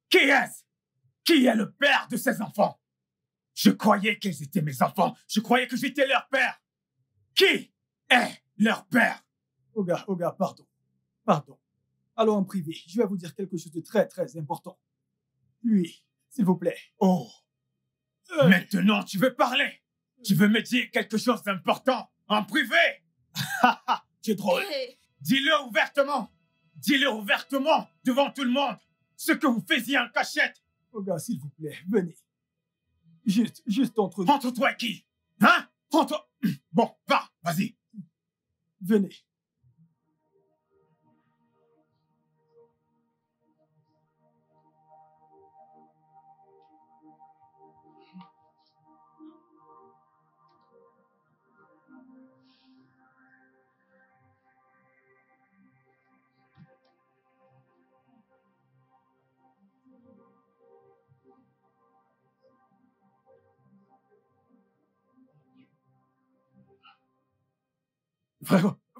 Qui est-ce? Qui est le père de ces enfants? Je croyais qu'ils étaient mes enfants. Je croyais que j'étais leur père. Qui est leur père? Oga, pardon. Pardon. Allons en privé. Je vais vous dire quelque chose de très, très important. Oui, s'il vous plaît. Oh. Maintenant, tu veux parler? Tu veux me dire quelque chose d'important en privé? Tu es drôle. Dis-le ouvertement. Dis-le ouvertement devant tout le monde. Ce que vous faisiez en cachette. Oga, s'il vous plaît, venez. Juste entre nous. Entre toi et qui? Hein? Entre... Bon, va, vas-y. Venez.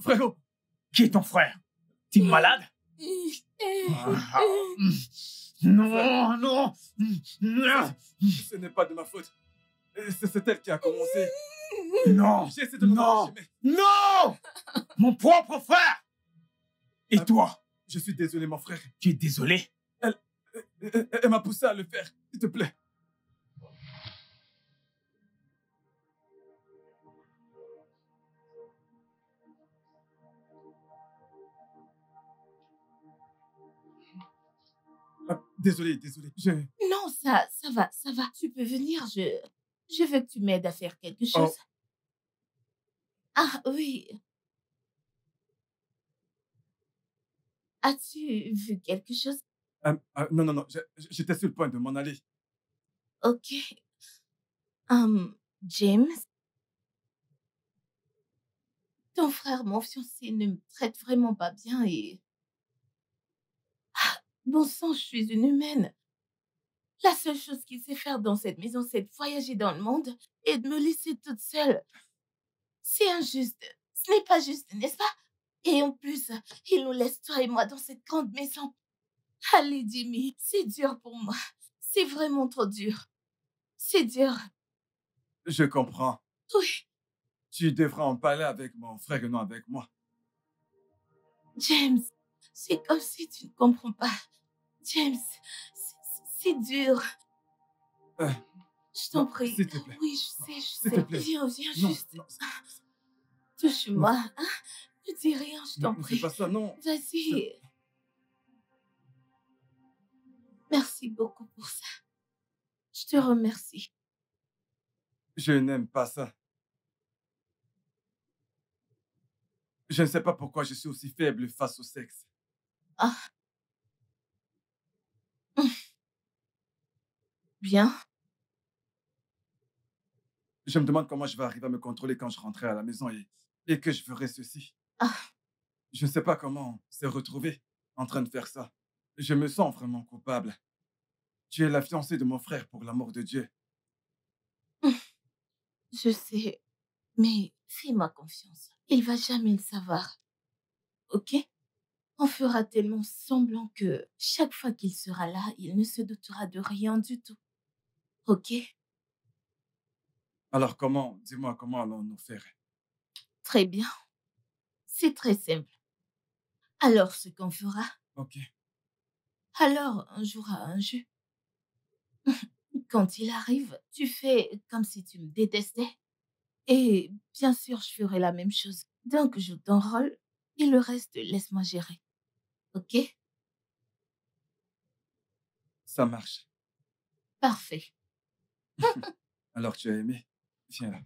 Frérot, qui est ton frère? T'es malade? Non. ce n'est pas de ma faute. C'est elle qui a commencé. Non. J'essaie de m'arranger, mais... Non! Mon propre frère! Et toi? Je suis désolé, mon frère. Tu es désolé? Elle m'a poussé à le faire. S'il te plaît. Désolé. Non, ça va. Tu peux venir, je veux que tu m'aides à faire quelque chose. Oh. Ah oui. As-tu vu quelque chose? Non. J'étais sur le point de m'en aller. Ok. James? Ton frère, mon fiancé, ne me traite vraiment pas bien et... Bon sang, je suis une humaine. La seule chose qu'il sait faire dans cette maison, c'est de voyager dans le monde et de me laisser toute seule. C'est injuste. Ce n'est pas juste, n'est-ce pas? Et en plus, il nous laisse toi et moi dans cette grande maison. Allez, Jimmy, c'est dur pour moi. C'est vraiment trop dur. C'est dur. Je comprends. Oui, Tu devras en parler avec mon frère et non avec moi. James, c'est comme si tu ne comprends pas. James, c'est dur. Euh, Je t'en non, prie. s'il te plaît. Oui, je sais. S'il te plaît. Viens Non, juste. non, Touche-moi. Hein? Ne dis rien, je t'en ne prie. fais pas ça, non. Vas-y. Merci beaucoup pour ça. Je te remercie. Je n'aime pas ça. Je ne sais pas pourquoi je suis aussi faible face au sexe. Ah. Bien. Je me demande comment je vais arriver à me contrôler quand je rentrerai à la maison et que je ferai ceci. Ah. Je ne sais pas comment se retrouver en train de faire ça. Je me sens vraiment coupable. Tu es la fiancée de mon frère, pour l'amour de Dieu. Je sais, mais fais-moi confiance. Il va jamais le savoir. Ok? On fera tellement semblant que chaque fois qu'il sera là, il ne se doutera de rien du tout. Ok? Alors comment, dis-moi, comment allons-nous faire? Très bien. C'est très simple. Alors, ce qu'on fera, Ok. alors on jouera à un jeu. Quand il arrive, tu fais comme si tu me détestais. Et bien sûr, je ferai la même chose. Donc, joue ton rôle et le reste, laisse-moi gérer. Ok? Ça marche. Parfait. Alors tu as aimé? Viens là.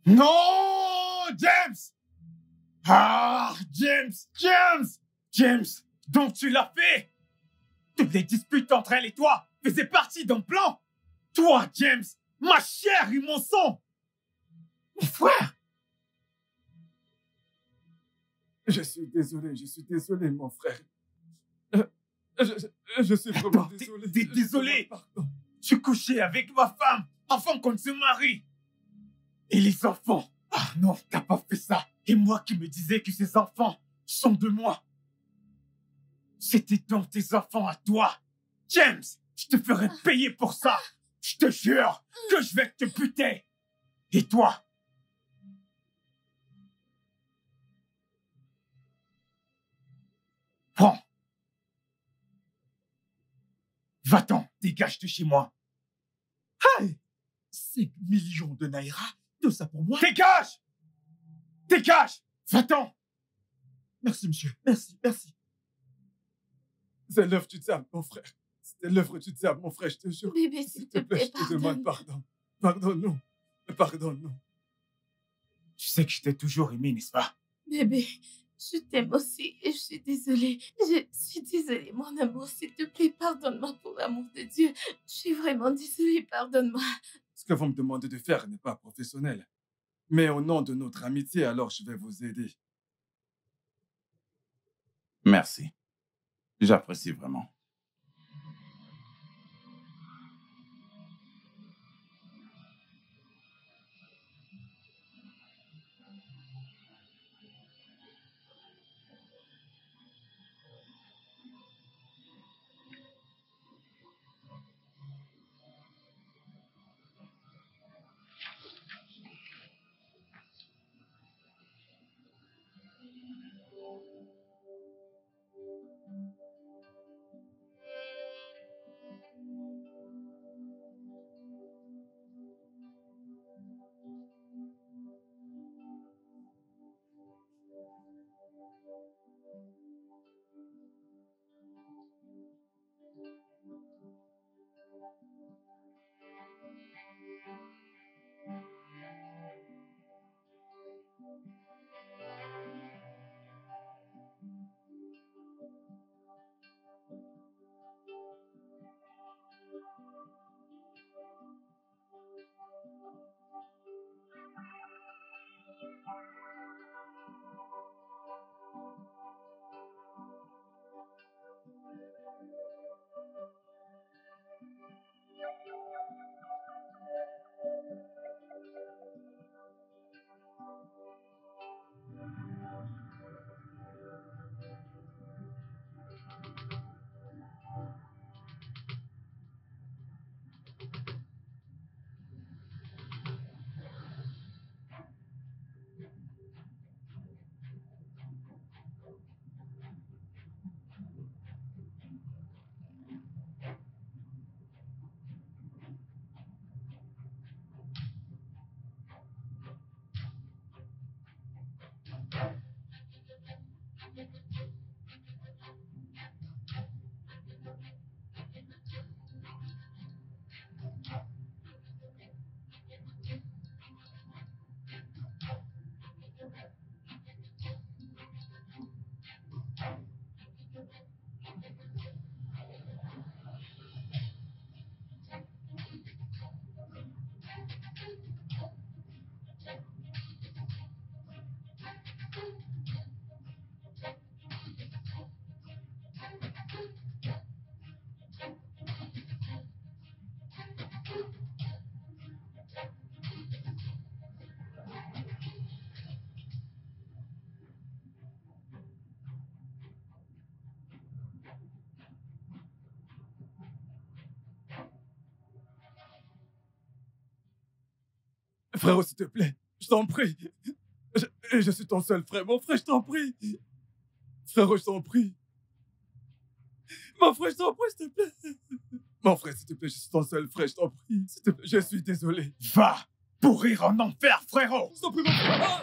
Non, James! Ah, James! Donc tu l'as fait! Toutes les disputes entre elle et toi faisaient partie d'un plan! Toi, James, ma chair et mon sang! Mon frère! Je suis désolé, mon frère. Je suis vraiment Attends, désolé. t'es désolé? Pardon. Tu couchais avec ma femme avant qu'on ne se marie! Et les enfants? Ah non, t'as pas fait ça! Et moi qui me disais que ces enfants sont de moi! C'était donc tes enfants à toi! James, je te ferai payer pour ça! Je te jure que je vais te buter! Et toi? Prends! Va-t'en, dégage de chez moi! Hey! 5 millions de naira? Tout ça pour moi? Dégage! Dégage! Va-t'en! Merci, monsieur. Merci. C'est l'œuvre du diable, mon frère. C'était l'œuvre du diable, mon frère, je te jure. Bébé, s'il te plaît, je te demande pardon. Pardonne-nous. Pardonne-nous. Tu sais que je t'ai toujours aimé, n'est-ce pas? Bébé, je t'aime aussi et je suis désolée. Je suis désolée, mon amour. S'il te plaît, pardonne-moi pour l'amour de Dieu. Je suis vraiment désolée, pardonne-moi. Ce que vous me demandez de faire n'est pas professionnel. Mais au nom de notre amitié, alors je vais vous aider. Merci. J'apprécie vraiment. Frérot, s'il te plaît, je t'en prie. Je suis ton seul frère. Mon frère, je t'en prie. Frérot, je t'en prie. Mon frère, je t'en prie, s'il te plaît. Mon frère, s'il te plaît, je suis ton seul frère, je t'en prie. S'il te plaît, je suis désolé. Va pourrir en enfer, frérot! Je t'en prie, mon frère.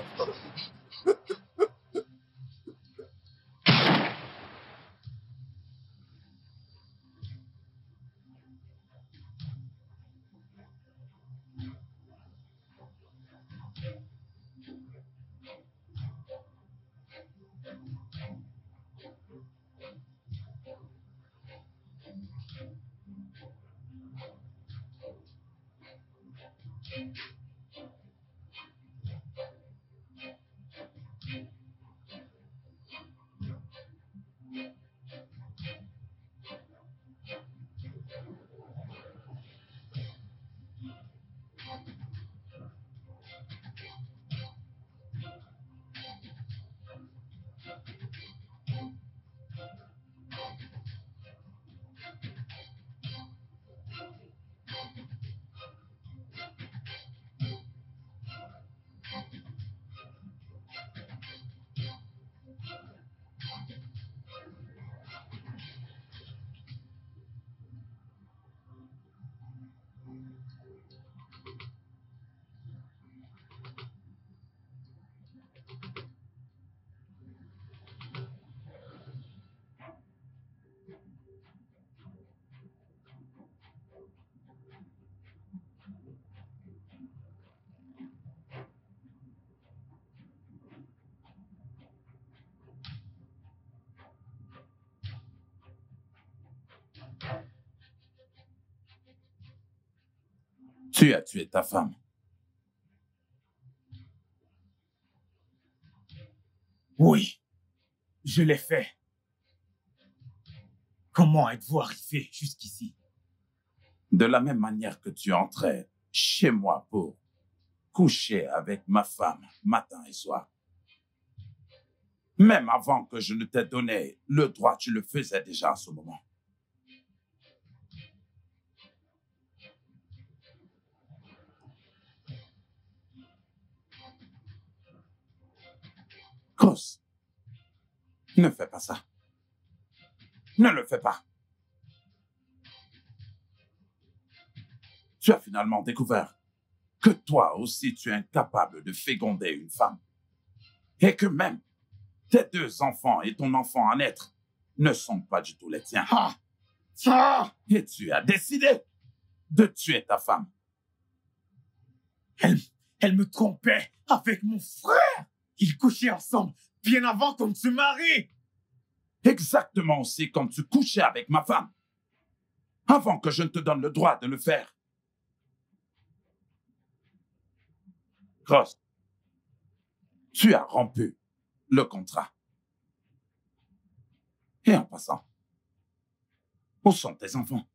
Tu as tué ta femme. Oui, je l'ai fait. Comment êtes-vous arrivé jusqu'ici? De la même manière que tu entrais chez moi pour coucher avec ma femme matin et soir. Même avant que je ne t'ai donné le droit, tu le faisais déjà à ce moment. Cross, ne fais pas ça. Ne le fais pas. Tu as finalement découvert que toi aussi tu es incapable de féconder une femme. Et que même tes 2 enfants et ton enfant à naître ne sont pas du tout les tiens. Et tu as décidé de tuer ta femme. Elle me trompait avec mon frère. Ils couchaient ensemble bien avant qu'on ne se marie. Exactement aussi comme tu couchais avec ma femme. Avant que je ne te donne le droit de le faire. Cross, tu as rompu le contrat. Et en passant, où sont tes enfants?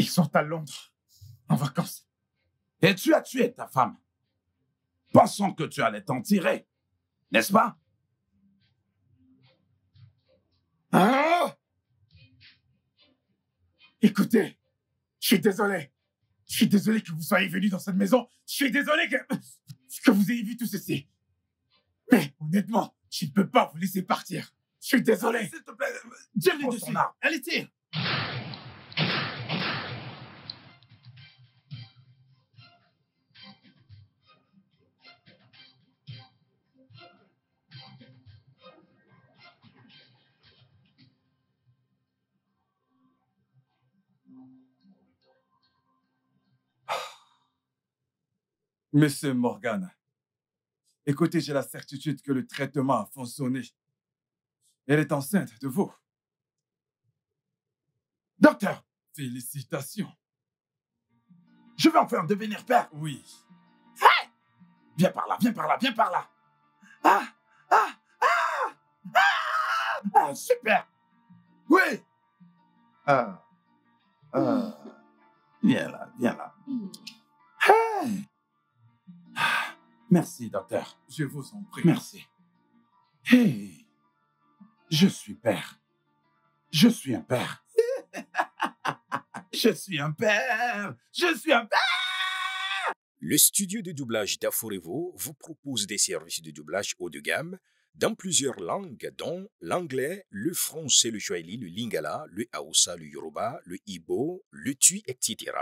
Ils sont à Londres, en vacances. Et tu as tué ta femme, pensant que tu allais t'en tirer, n'est-ce pas? Ah! Écoutez, je suis désolé. Je suis désolé que vous soyez venu dans cette maison. Je suis désolé que vous ayez vu tout ceci. Mais honnêtement, je ne peux pas vous laisser partir. Je suis désolé. S'il te plaît, Tire-lui prends dessus. son arme. Allez, tire. Monsieur Morgan, écoutez, j'ai la certitude que le traitement a fonctionné. Elle est enceinte de vous. Docteur, Félicitations. je vais enfin devenir père. Oui. Viens par là, viens par là, viens par là. Ah, ah, ah, ah, ah, super. Oui. Viens là, viens là. Hey. Ah, merci, docteur. Je vous en prie. Merci. Hey, je suis père. Je suis un père. Je suis un père. Je suis un père. Le studio de doublage d'Aforevo vous propose des services de doublage haut de gamme dans plusieurs langues, dont l'anglais, le français, le swahili, le lingala, le hausa, le yoruba, le igbo, le tui, etc.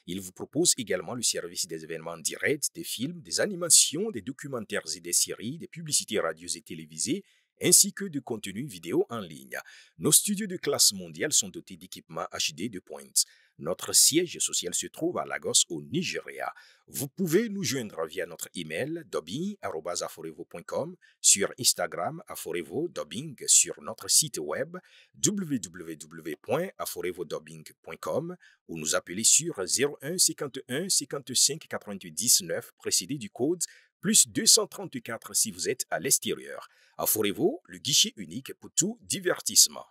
Il vous propose également le service des événements directs, des films, des animations, des documentaires et des séries, des publicités radio et télévisées, ainsi que de contenus vidéo en ligne. Nos studios de classe mondiale sont dotés d'équipements HD de pointe. Notre siège social se trouve à Lagos, au Nigeria. Vous pouvez nous joindre via notre email dubbing@aforevo.com, sur Instagram Aforevo Dubbing, sur notre site web www.aforevodubbing.com ou nous appeler sur 01 51 55 88 19 précédé du code plus 234 si vous êtes à l'extérieur. Aforevo, le guichet unique pour tout divertissement.